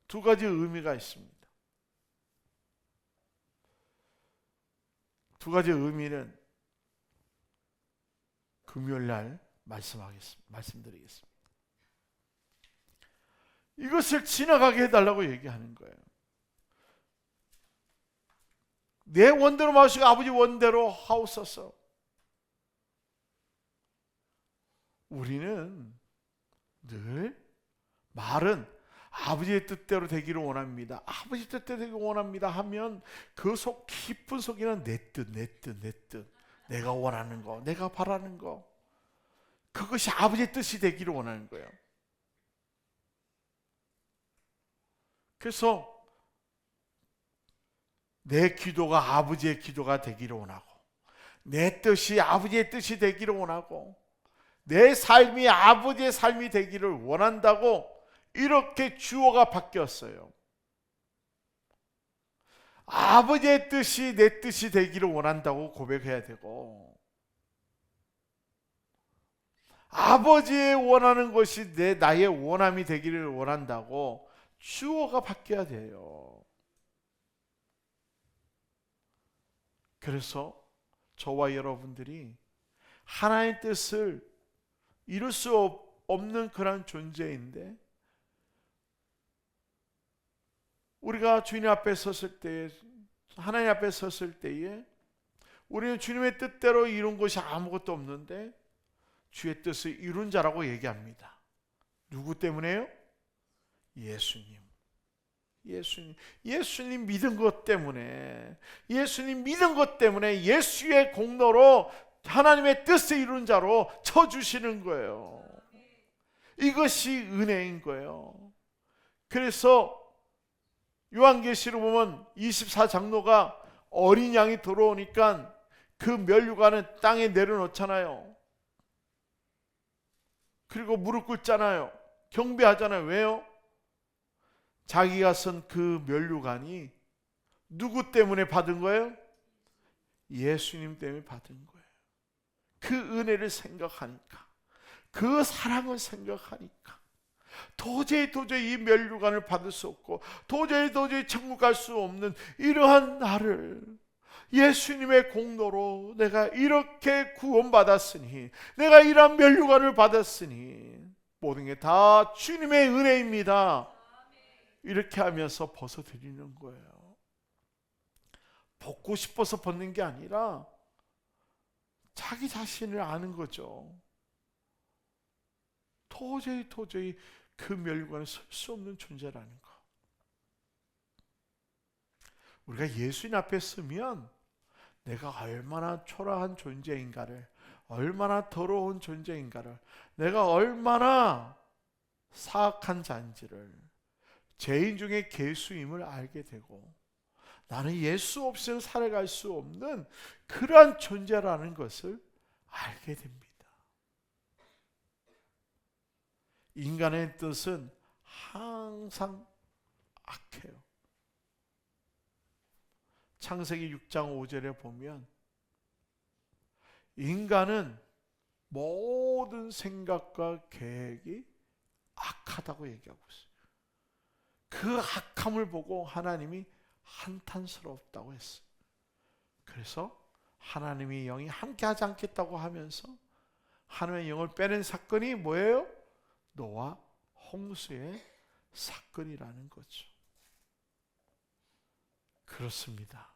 두 가지 의미가 있습니다. 두 가지 의미는 금요일날 말씀드리겠습니다. 이것을 지나가게 해달라고 얘기하는 거예요. 내 원대로 마시고 아버지 원대로 하옵소서. 우리는 늘 말은 아버지의 뜻대로 되기를 원합니다. 아버지 뜻대로 되기를 원합니다 하면 그 속 깊은 속에는 내 뜻, 내가 원하는 거, 내가 바라는 거, 그것이 아버지의 뜻이 되기를 원하는 거예요. 그래서 내 기도가 아버지의 기도가 되기를 원하고, 내 뜻이 아버지의 뜻이 되기를 원하고, 내 삶이 아버지의 삶이 되기를 원한다고 이렇게 주어가 바뀌었어요. 아버지의 뜻이 내 뜻이 되기를 원한다고 고백해야 되고, 아버지의 원하는 것이 나의 원함이 되기를 원한다고 주어가 바뀌어야 돼요. 그래서 저와 여러분들이 하나님의 뜻을 이룰 수 없는 그런 존재인데, 우리가 주님 앞에 섰을 때, 하나님 앞에 섰을 때에 우리는 주님의 뜻대로 이룬 것이 아무것도 없는데 주의 뜻을 이룬 자라고 얘기합니다. 누구 때문에요? 예수님 믿은 것 때문에, 예수님 믿은 것 때문에 예수의 공로로 하나님의 뜻을 이룬 자로 쳐주시는 거예요. 이것이 은혜인 거예요. 그래서 요한계시록 보면 24장로가 어린 양이 들어오니까 그 면류관은 땅에 내려놓잖아요. 그리고 무릎 꿇잖아요. 경배하잖아요. 왜요? 자기가 쓴 그 면류관이 누구 때문에 받은 거예요? 예수님 때문에 받은 거예요. 그 은혜를 생각하니까, 그 사랑을 생각하니까 도저히 이 면류관을 받을 수 없고 도저히 천국 갈 수 없는 이러한 나를 예수님의 공로로 내가 이렇게 구원받았으니, 내가 이러한 면류관을 받았으니 모든 게 다 주님의 은혜입니다. 이렇게 하면서 벗어드리는 거예요. 벗고 싶어서 벗는 게 아니라 자기 자신을 아는 거죠. 도저히 그 면류관에 설 수 없는 존재라는 거. 우리가 예수님 앞에 서면 내가 얼마나 초라한 존재인가를, 얼마나 더러운 존재인가를, 내가 얼마나 사악한 자인지를, 죄인 중에 괴수임을 알게 되고, 나는 예수 없이는 살아갈 수 없는 그러한 존재라는 것을 알게 됩니다. 인간의 뜻은 항상 악해요. 창세기 6장 5절에 보면 인간은 모든 생각과 계획이 악하다고 얘기하고 있어요. 그 악함을 보고 하나님이 한탄스럽다고 했어요. 그래서 하나님의 영이 함께하지 않겠다고 하면서 하나님의 영을 빼낸 사건이 뭐예요? 노아 홍수의 사건이라는 거죠. 그렇습니다.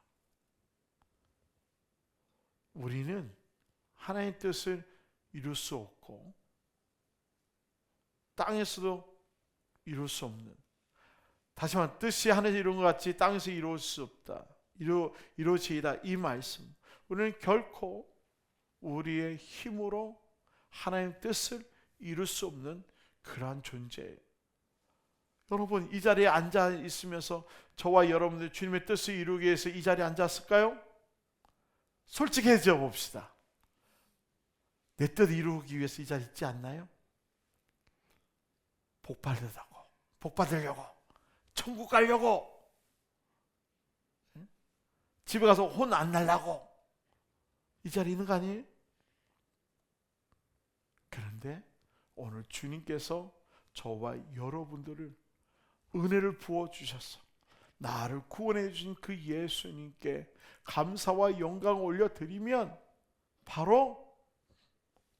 우리는 하나님의 뜻을 이룰 수 없고 땅에서도 이룰 수 없는, 다시 말해 뜻이 하늘에서 이룬 것 같이 땅에서 이룰 수 없다, 이루어지이다, 이 말씀, 우리는 결코 우리의 힘으로 하나님의 뜻을 이룰 수 없는 그러한 존재예요. 여러분, 이 자리에 앉아 있으면서 저와 여러분들 주님의 뜻을 이루기 위해서 이 자리에 앉았을까요? 솔직해져 봅시다. 내 뜻 이루기 위해서 이 자리에 있지 않나요? 복 받으려고, 천국 가려고, 집에 가서 혼 안 날라고 이 자리에 있는 거 아니에요? 그런데 오늘 주님께서 저와 여러분들을 은혜를 부어주셔서 나를 구원해 주신 그 예수님께 감사와 영광을 올려드리면 바로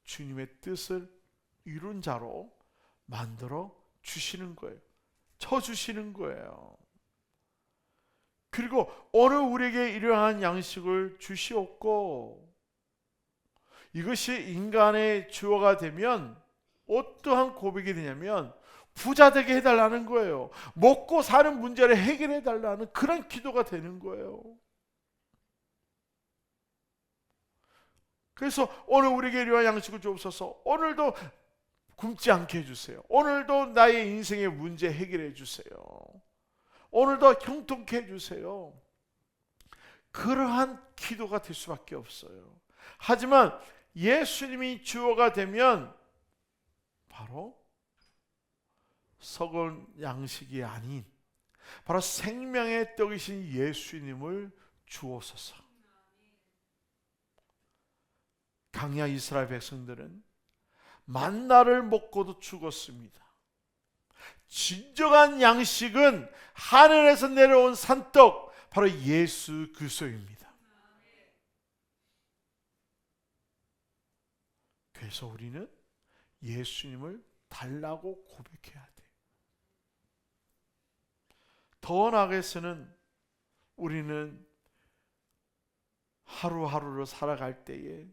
주님의 뜻을 이룬 자로 만들어 주시는 거예요. 쳐주시는 거예요. 그리고 오늘 우리에게 이러한 양식을 주시옵고, 이것이 인간의 주어가 되면 어떠한 고백이 되냐면 부자 되게 해달라는 거예요. 먹고 사는 문제를 해결해 달라는 그런 기도가 되는 거예요. 그래서 오늘 우리에게 이러한 양식을 주옵소서. 오늘도 굶지 않게 해주세요. 오늘도 나의 인생의 문제 해결해 주세요. 오늘도 형통케 해주세요. 그러한 기도가 될 수밖에 없어요. 하지만 예수님이 주어가 되면 바로 썩은 양식이 아닌 바로 생명의 떡이신 예수님을 주옵소서. 강야 이스라엘 백성들은 만나를 먹고도 죽었습니다. 진정한 양식은 하늘에서 내려온 산떡, 바로 예수 그리스도입니다. 그래서 우리는 예수님을 달라고 고백해야 돼요. 더 나아가서는 우리는 하루하루를 살아갈 때에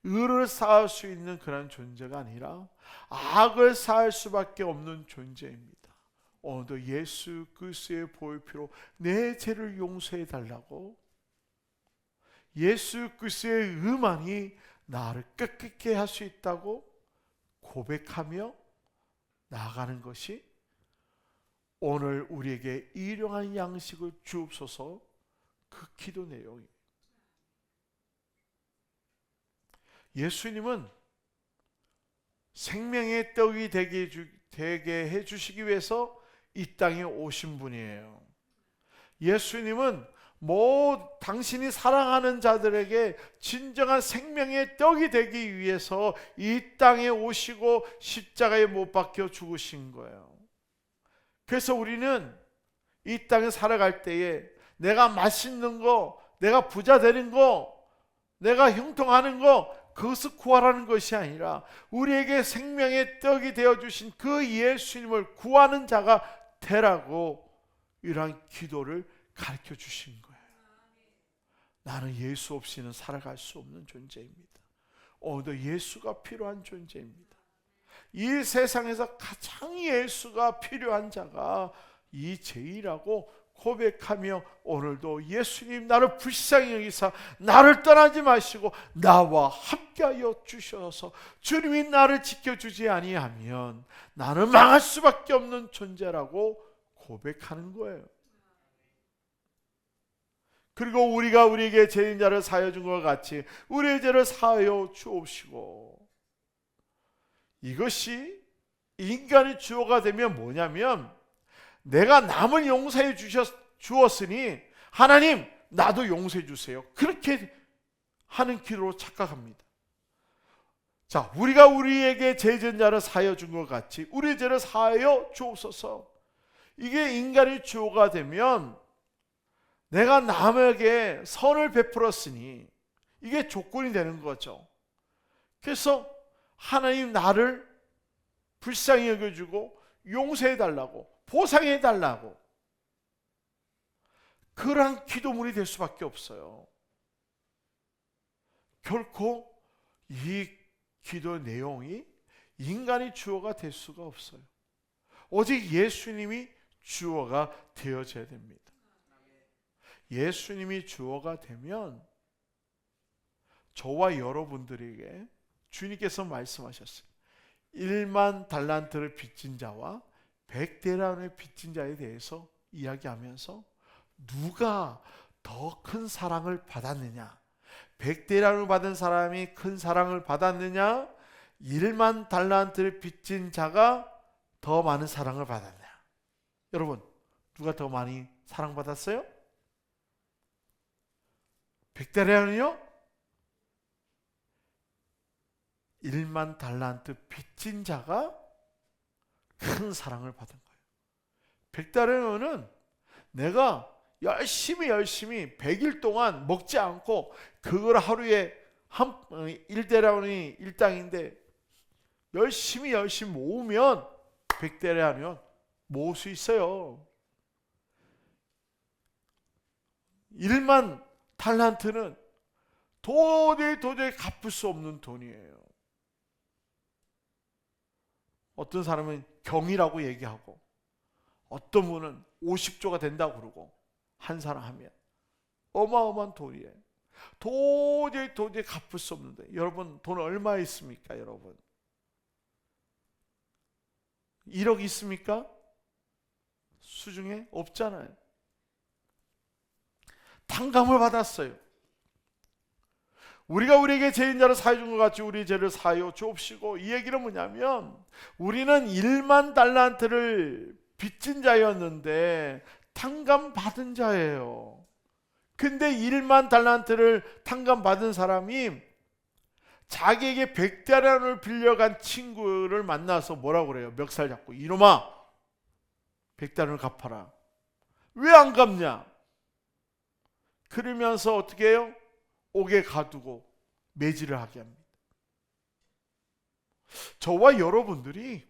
의를 쌓을 수 있는 그런 존재가 아니라 악을 쌓을 수밖에 없는 존재입니다. 오늘도 예수 그리스도의 보혈피로 내 죄를 용서해 달라고, 예수 그리스도의 의만이 나를 깨끗게 할 수 있다고 고백하며 나아가는 것이 오늘 우리에게 일용할 양식을 주옵소서, 그 기도 내용입니다. 예수님은 생명의 떡이 되게 해주시기 위해서 이 땅에 오신 분이에요. 예수님은 당신이 사랑하는 자들에게 진정한 생명의 떡이 되기 위해서 이 땅에 오시고 십자가에 못 박혀 죽으신 거예요. 그래서 우리는 이 땅에 살아갈 때에 내가 맛있는 거, 내가 부자 되는 거, 내가 형통하는 거, 그것을 구하라는 것이 아니라 우리에게 생명의 떡이 되어주신 그 예수님을 구하는 자가 되라고 이러한 기도를 가르쳐 주신 거예요. 나는 예수 없이는 살아갈 수 없는 존재입니다. 오늘도 예수가 필요한 존재입니다. 이 세상에서 가장 예수가 필요한 자가 이 제이라고 고백하며 오늘도 예수님 나를 불쌍히 여기사 나를 떠나지 마시고 나와 함께하여 주셔서 주님이 나를 지켜주지 아니하면 나는 망할 수밖에 없는 존재라고 고백하는 거예요. 그리고 우리가 우리에게 죄인 자를 사하여 준 것 같이 우리의 죄를 사하여 주옵시고, 이것이 인간의 주어가 되면 뭐냐면 내가 남을 용서해 주었으니 하나님 나도 용서해 주세요, 그렇게 하는 기도로 착각합니다. 자, 우리가 우리에게 죄진 자를 사하여 준 것 같이 우리의 죄를 사하여 주옵소서, 이게 인간의 주어가 되면 내가 남에게 선을 베풀었으니 이게 조건이 되는 거죠. 그래서 하나님 나를 불쌍히 여겨주고 용서해달라고, 보상해달라고, 그러한 기도문이 될 수밖에 없어요. 결코 이 기도 내용이 인간의 주어가 될 수가 없어요. 오직 예수님이 주어가 되어져야 됩니다. 예수님이 주어가 되면 저와 여러분들에게 주님께서 말씀하셨어요. 1만 달란트를 빚진 자와 100데나리온을 빚진 자에 대해서 이야기하면서 누가 더 큰 사랑을 받았느냐, 100데나리온을 받은 사람이 큰 사랑을 받았느냐, 1만 달란트를 빚진 자가 더 많은 사랑을 받았느냐. 여러분, 누가 더 많이 사랑받았어요? 100데나리온이요? 1만 달란트 빚진 자가 큰 사랑을 받은 거예요. 100데나리온은 내가 열심히 100일 동안 먹지 않고 그걸 하루에 1데나리온이 1당인데 열심히 모으면 100데나리온 모을 수 있어요. 1만 달란트는 도저히 갚을 수 없는 돈이에요. 어떤 사람은 경이라고 얘기하고 어떤 분은 50조가 된다고 그러고, 한 사람 하면 어마어마한 돈이에요. 도저히 갚을 수 없는데, 여러분 돈 얼마 있습니까? 여러분 1억 있습니까? 수중에 없잖아요. 탕감을 받았어요. 우리가 우리에게 죄인 자를 사해 준 것 같이 우리 죄를 사하여 주옵시고, 이 얘기는 뭐냐면 우리는 1만 달란트를 빚진 자였는데 탕감 받은 자예요. 근데 1만 달란트를 탕감 받은 사람이 자기에게 100데나리온을 빌려간 친구를 만나서 뭐라고 그래요? 멱살 잡고, 이놈아 100데나리온을 갚아라. 왜 안 갚냐? 그러면서 어떻게 해요? 옥에 가두고 매질을 하게 합니다. 저와 여러분들이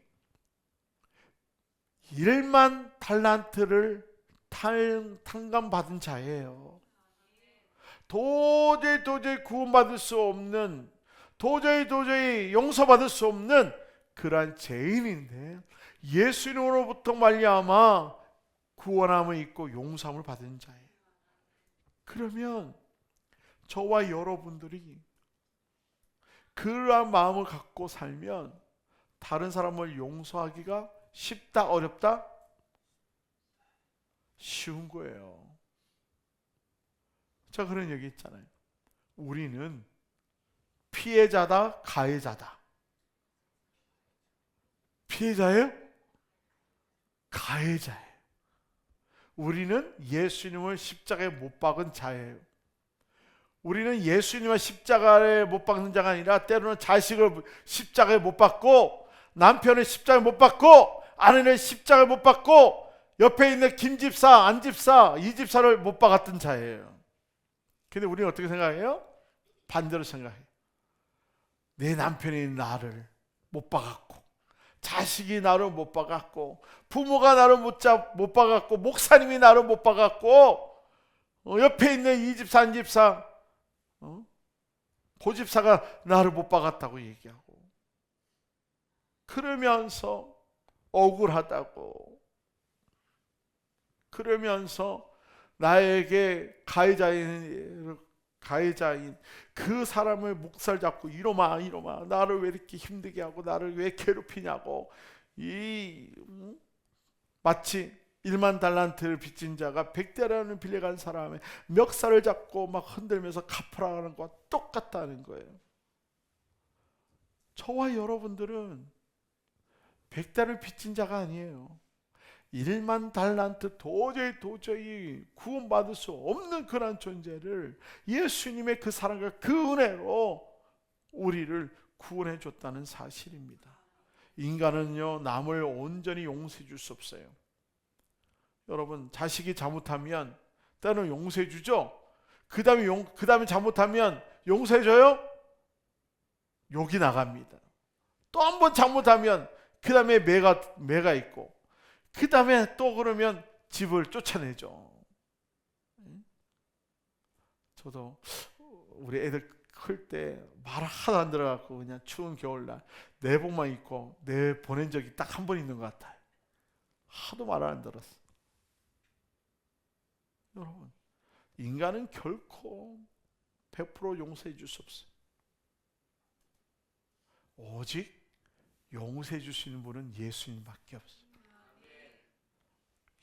1만 달란트를 탕감받은 자예요. 도저히 구원받을 수 없는, 도저히 용서받을 수 없는 그러한 죄인인데 예수님으로부터 말미암아 구원함을 입고 용서함을 받은 자예요. 그러면 저와 여러분들이 그러한 마음을 갖고 살면 다른 사람을 용서하기가 쉽다, 어렵다? 쉬운 거예요. 자, 그런 얘기 있잖아요. 우리는 피해자다, 가해자다. 피해자예요? 가해자예요. 우리는 예수님을 십자가에 못 박은 자예요. 우리는 예수님을 십자가에 못 박는 자가 아니라 때로는 자식을 십자가에 못 박고, 남편을 십자가에 못 박고, 아내를 십자가에 못 박고, 옆에 있는 김집사, 안집사, 이집사를 못 박았던 자예요. 근데 우리는 어떻게 생각해요? 반대로 생각해요. 내 남편이 나를 못 박았고, 자식이 나를 못 박았고, 부모가 나를 못 박았고, 목사님이 나를 못 박았고, 옆에 있는 이집사, 안집사, 고집사가 나를 못 박았다고 얘기하고, 그러면서 억울하다고, 그러면서 나에게 가해자인 그 사람을 묵살 잡고 이러마 나를 왜 이렇게 힘들게 하고 나를 왜 괴롭히냐고, 마치 1만 달란트를 빚진 자가 100달란트를 빌려간 사람의 멱살을 잡고 막 흔들면서 갚으라는 것과 똑같다는 거예요. 저와 여러분들은 100달을 빚진 자가 아니에요. 1만 달란트 도저히 구원받을 수 없는 그런 존재를 예수님의 그 사랑과 그 은혜로 우리를 구원해 줬다는 사실입니다. 인간은요, 남을 온전히 용서해 줄 수 없어요. 여러분, 자식이 잘못하면 때로는 용서해 주죠. 그 다음에 잘못하면 용서해 줘요? 욕이 나갑니다. 또 한 번 잘못하면 그 다음에 매가 있고, 그 다음에 또 그러면 집을 쫓아내죠. 저도 우리 애들 클 때 말 하나도 안 들어갖고 그냥 추운 겨울날 내복만 입고 보낸 적이 딱 한 번 있는 것 같아요. 하도 말을 안 들었어. 여러분, 인간은 결코 100% 용서해 줄 수 없어요. 오직 용서해 줄 수 있는 분은 예수님밖에 없어요.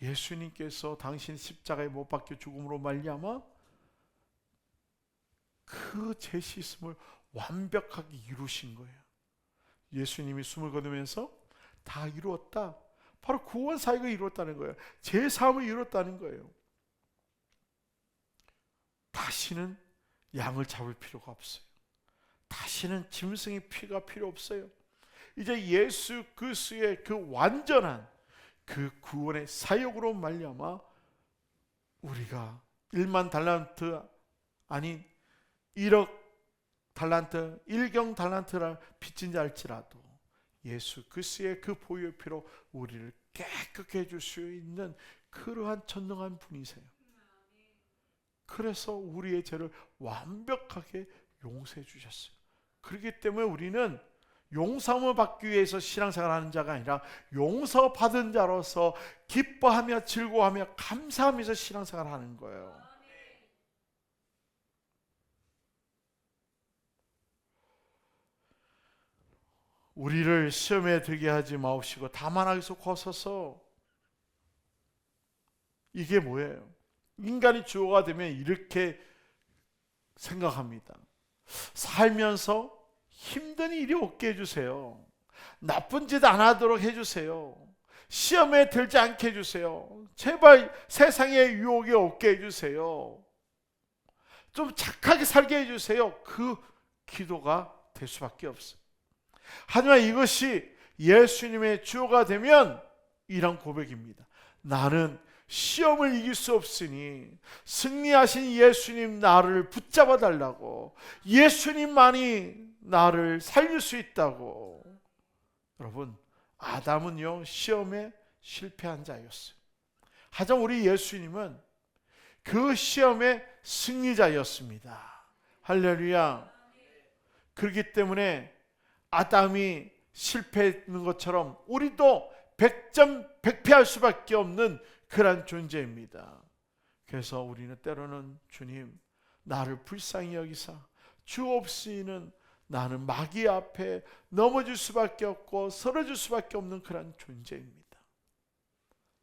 예수님께서 당신 십자가에 못 박혀 죽음으로 말미암아 그 죄 씻음을 완벽하게 이루신 거예요. 예수님이 숨을 거두면서 다 이루었다. 바로 구원 사역을 이루었다는 거예요. 죄 사함을 이루었다는 거예요. 다시는 양을 잡을 필요가 없어요. 다시는 짐승의 피가 필요 없어요. 이제 예수 그리스도의 그 완전한 그 구원의 사역으로 말미암아 우리가 1만 달란트 아닌 1억 달란트, 1경 달란트를 빚진 자 할지라도 예수 그리스도의 그 보혈 피로 우리를 깨끗게 해줄 수 있는 그러한 전능한 분이세요. 그래서 우리의 죄를 완벽하게 용서해 주셨어요. 그렇기 때문에 우리는 용서함을 받기 위해서 신앙생활을 하는 자가 아니라 용서받은 자로서 기뻐하며 즐거워하며 감사하면서 신앙생활을 하는 거예요. 우리를 시험에 들게 하지 마옵시고 다만 하기서 거서서. 이게 뭐예요? 인간이 주어가 되면 이렇게 생각합니다. 살면서 힘든 일이 없게 해주세요. 나쁜 짓 안 하도록 해주세요. 시험에 들지 않게 해주세요. 제발 세상의 유혹이 없게 해주세요. 좀 착하게 살게 해주세요. 그 기도가 될 수밖에 없어요. 하지만 이것이 예수님의 주어가 되면 이런 고백입니다. 나는 시험을 이길 수 없으니 승리하신 예수님 나를 붙잡아 달라고, 예수님만이 나를 살릴 수 있다고. 여러분, 아담은요 시험에 실패한 자였어요. 하지만 우리 예수님은 그 시험의 승리자였습니다. 할렐루야. 그렇기 때문에 아담이 실패했는 것처럼 우리도 100점 100패할 수밖에 없는 그런 존재입니다. 그래서 우리는 때로는 주님 나를 불쌍히 여기사 주 없이는 나는 마귀 앞에 넘어질 수밖에 없고 쓰러질 수밖에 없는 그런 존재입니다.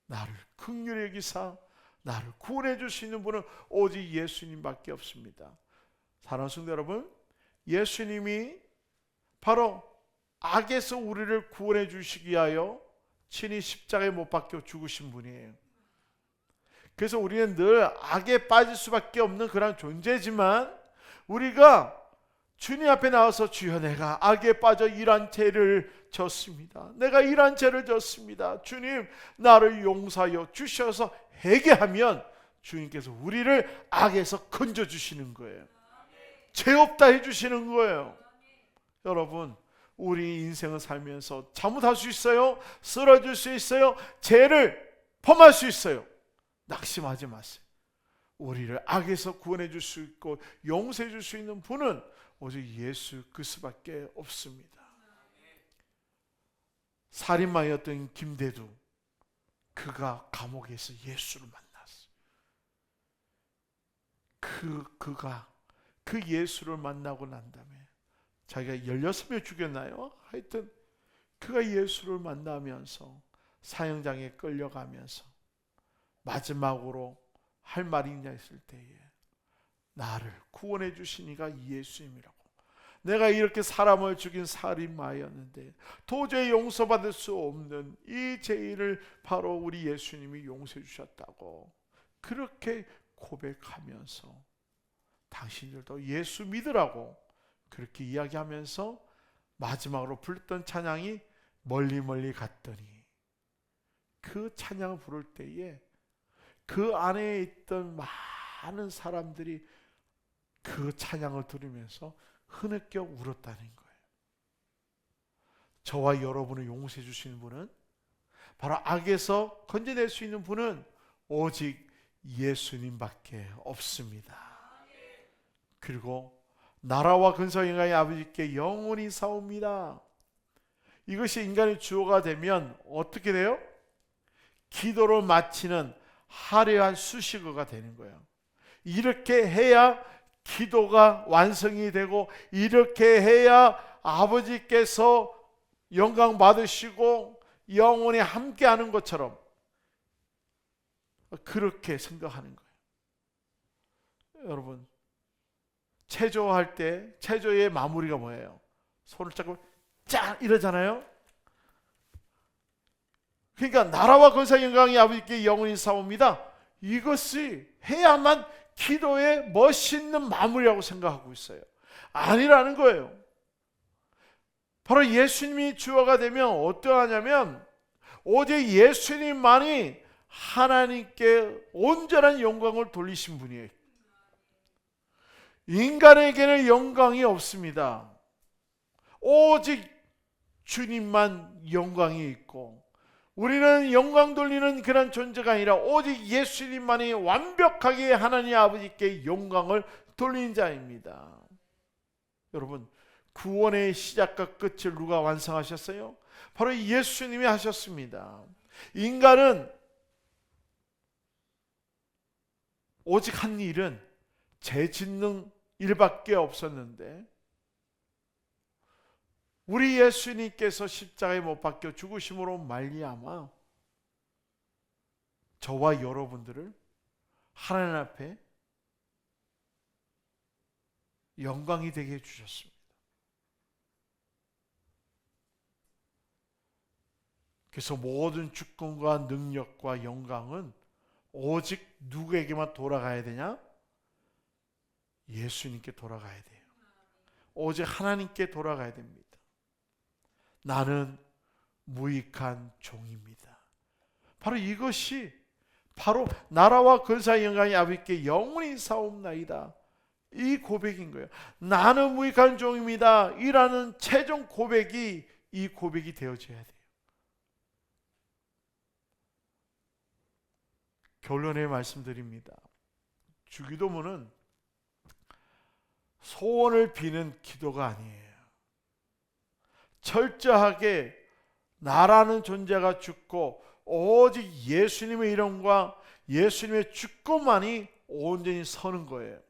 나를 긍휼히 여기사 나를 구원해 줄 수 있는 분은 오직 예수님밖에 없습니다. 사랑하는 성도 여러분, 예수님이 바로 악에서 우리를 구원해 주시기 위하여 친히 십자가에 못 박혀 죽으신 분이에요. 그래서 우리는 늘 악에 빠질 수밖에 없는 그런 존재지만, 우리가 주님 앞에 나와서 주여 내가 악에 빠져 이러한 죄를 졌습니다, 내가 이러한 죄를 졌습니다, 주님 나를 용서하여 주셔서 회개하면 주님께서 우리를 악에서 건져주시는 거예요. 죄 없다 해주시는 거예요. 여러분, 우리 인생을 살면서 잘못할 수 있어요, 쓰러질 수 있어요, 죄를 범할 수 있어요. 낙심하지 마세요. 우리를 악에서 구원해 줄 수 있고 용서해 줄 수 있는 분은 오직 예수 그리스도밖에 없습니다. 살인마였던 김대두, 그가 감옥에서 예수를 만났어요. 그가 그 예수를 만나고 난 다음에 자기가 16명 죽였나요? 하여튼 그가 예수를 만나면서 사형장에 끌려가면서 마지막으로 할 말이 있냐 했을 때에 나를 구원해 주신 이가 예수님이라고, 내가 이렇게 사람을 죽인 살인마였는데 도저히 용서받을 수 없는 이 죄를 바로 우리 예수님이 용서해 주셨다고 그렇게 고백하면서 당신들도 예수 믿으라고 그렇게 이야기하면서 마지막으로 불렀던 찬양이 멀리 멀리 갔더니, 그 찬양을 부를 때에 그 안에 있던 많은 사람들이 그 찬양을 들으면서 흐느껴 울었다는 거예요. 저와 여러분을 용서해 주시는 분은, 바로 악에서 건져낼 수 있는 분은 오직 예수님밖에 없습니다. 그리고 나라와 근성의 인간의 아버지께 영원히 사옵니다. 이것이 인간의 주어가 되면 어떻게 돼요? 기도를 마치는 화려한 수식어가 되는 거예요. 이렇게 해야 기도가 완성이 되고, 이렇게 해야 아버지께서 영광 받으시고 영원히 함께하는 것처럼 그렇게 생각하는 거예요. 여러분, 체조할 때 체조의 마무리가 뭐예요? 손을 잡고 짠 이러잖아요. 그러니까 나라와 권세 영광이 아버지께 영원히 사옵니다, 이것이 해야만 기도의 멋있는 마무리라고 생각하고 있어요. 아니라는 거예요. 바로 예수님이 주어가 되면 어떠하냐면 오직 예수님만이 하나님께 온전한 영광을 돌리신 분이에요. 인간에게는 영광이 없습니다. 오직 주님만 영광이 있고, 우리는 영광 돌리는 그런 존재가 아니라 오직 예수님만이 완벽하게 하나님 아버지께 영광을 돌리는 자입니다. 여러분, 구원의 시작과 끝을 누가 완성하셨어요? 바로 예수님이 하셨습니다. 인간은 오직 한 일은 죄 짓는 일밖에 없었는데, 우리 예수님께서 십자가에 못 박혀 죽으심으로 말미암아 저와 여러분들을 하나님 앞에 영광이 되게 해주셨습니다. 그래서 모든 주권과 능력과 영광은 오직 누구에게만 돌아가야 되냐? 예수님께 돌아가야 돼요. 오직 하나님께 돌아가야 됩니다. 나는 무익한 종입니다. 바로 이것이 바로 나라와 권세와 영광이 아버지께 영원히 사옵나이다, 이 고백인 거예요. 나는 무익한 종입니다 이라는 최종 고백이, 이 고백이 되어져야 돼요. 결론에 말씀드립니다. 주기도문은 소원을 비는 기도가 아니에요. 철저하게 나라는 존재가 죽고 오직 예수님의 이름과 예수님의 주권만이 온전히 서는 거예요.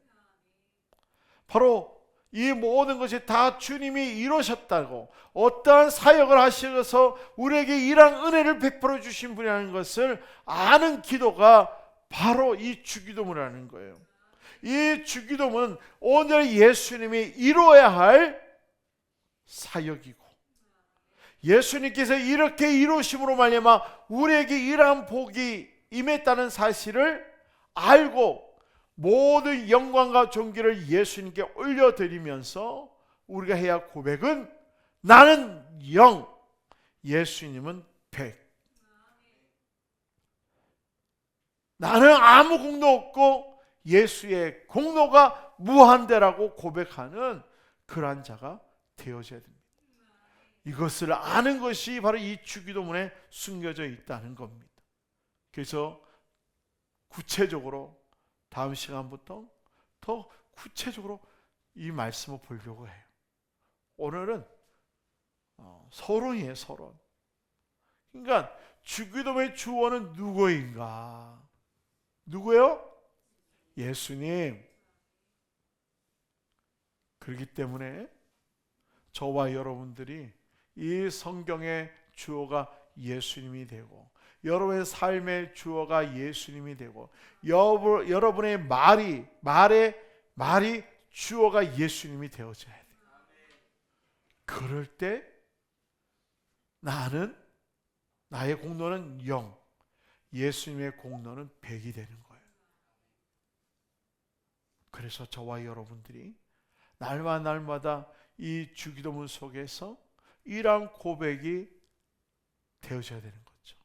바로 이 모든 것이 다 주님이 이루셨다고, 어떠한 사역을 하셔서 우리에게 이러한 은혜를 베풀어 주신 분이라는 것을 아는 기도가 바로 이 주기도문이라는 거예요. 이 주기도문은 온전히 예수님이 이루어야 할 사역이고, 예수님께서 이렇게 이루심으로 말미암아 우리에게 이러한 복이 임했다는 사실을 알고 모든 영광과 존귀를 예수님께 올려드리면서 우리가 해야 할 고백은 나는 0, 예수님은 100. 나는 아무 공도 없고 예수의 공로가 무한대라고 고백하는 그러한 자가 되어져야 됩니다. 이것을 아는 것이 바로 이 주기도문에 숨겨져 있다는 겁니다. 그래서 구체적으로 다음 시간부터 더 구체적으로 이 말씀을 보려고 해요. 오늘은 서론이에요, 서론. 그러니까 주기도문의 주어는 누구인가? 누구예요? 예수님. 그렇기 때문에 저와 여러분들이 이 성경의 주어가 예수님이 되고 여러분의 삶의 주어가 예수님이 되고 여러분의 말이 주어가 예수님이 되어져야 돼요. 그럴 때 나의 공로는 0, 예수님의 공로는 100이 되는 거예요. 그래서 저와 여러분들이 날마다 이 주기도문 속에서 이러한 고백이 되어져야 되는 거죠.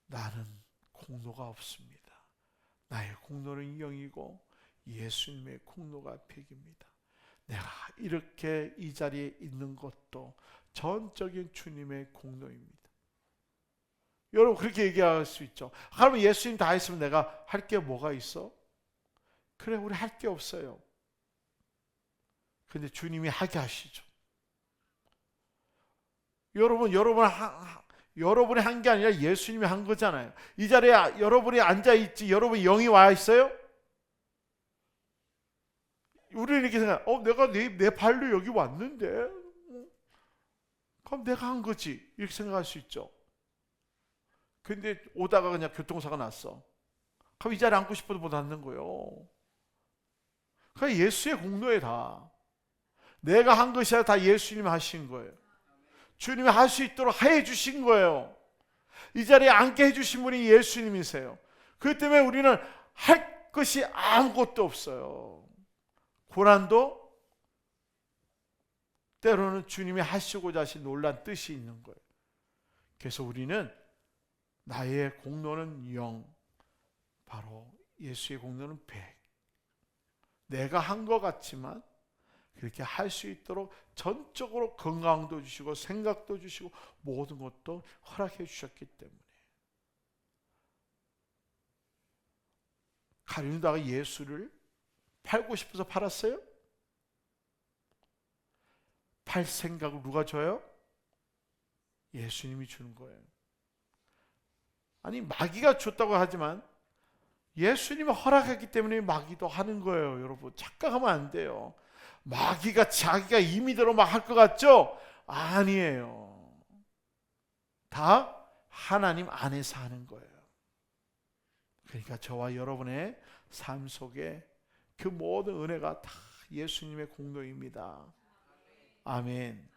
나는 공로가 없습니다. 나의 공로는 0이고 예수님의 공로가 100입니다. 내가 이렇게 이 자리에 있는 것도 전적인 주님의 공로입니다. 여러분 그렇게 얘기할 수 있죠. 그러면 예수님 다 했으면 내가 할 게 뭐가 있어? 그래, 우리 할 게 없어요. 근데 주님이 하게 하시죠. 여러분이 한 게 아니라 예수님이 한 거잖아요. 이 자리에 여러분이 앉아 있지, 여러분이 영이 와 있어요? 우리는 이렇게 생각, 내가 내 발로 여기 왔는데, 그럼 내가 한 거지. 이렇게 생각할 수 있죠. 근데 오다가 그냥 교통사가 났어. 그럼 이 자리에 앉고 싶어도 못 앉는 거예요. 그러니까 예수의 공로에 다. 내가 한 것이 아니라 다 예수님이 하신 거예요. 주님이 할 수 있도록 해 주신 거예요. 이 자리에 앉게 해 주신 분이 예수님이세요. 그렇기 때문에 우리는 할 것이 아무것도 없어요. 고난도 때로는 주님이 하시고자 하신 놀란 뜻이 있는 거예요. 그래서 우리는 나의 공로는 0, 바로 예수의 공로는 100. 내가 한 것 같지만 그렇게 할 수 있도록 전적으로 건강도 주시고 생각도 주시고 모든 것도 허락해 주셨기 때문에. 가룟 유다가 예수를 팔고 싶어서 팔았어요? 팔 생각을 누가 줘요? 예수님이 주는 거예요. 아니 마귀가 줬다고 하지만 예수님이 허락했기 때문에 마귀도 하는 거예요. 여러분 착각하면 안 돼요. 마귀가 자기가 임의대로 막 할 것 같죠? 아니에요. 다 하나님 안에서 하는 거예요. 그러니까 저와 여러분의 삶 속에 그 모든 은혜가 다 예수님의 공로입니다. 아멘.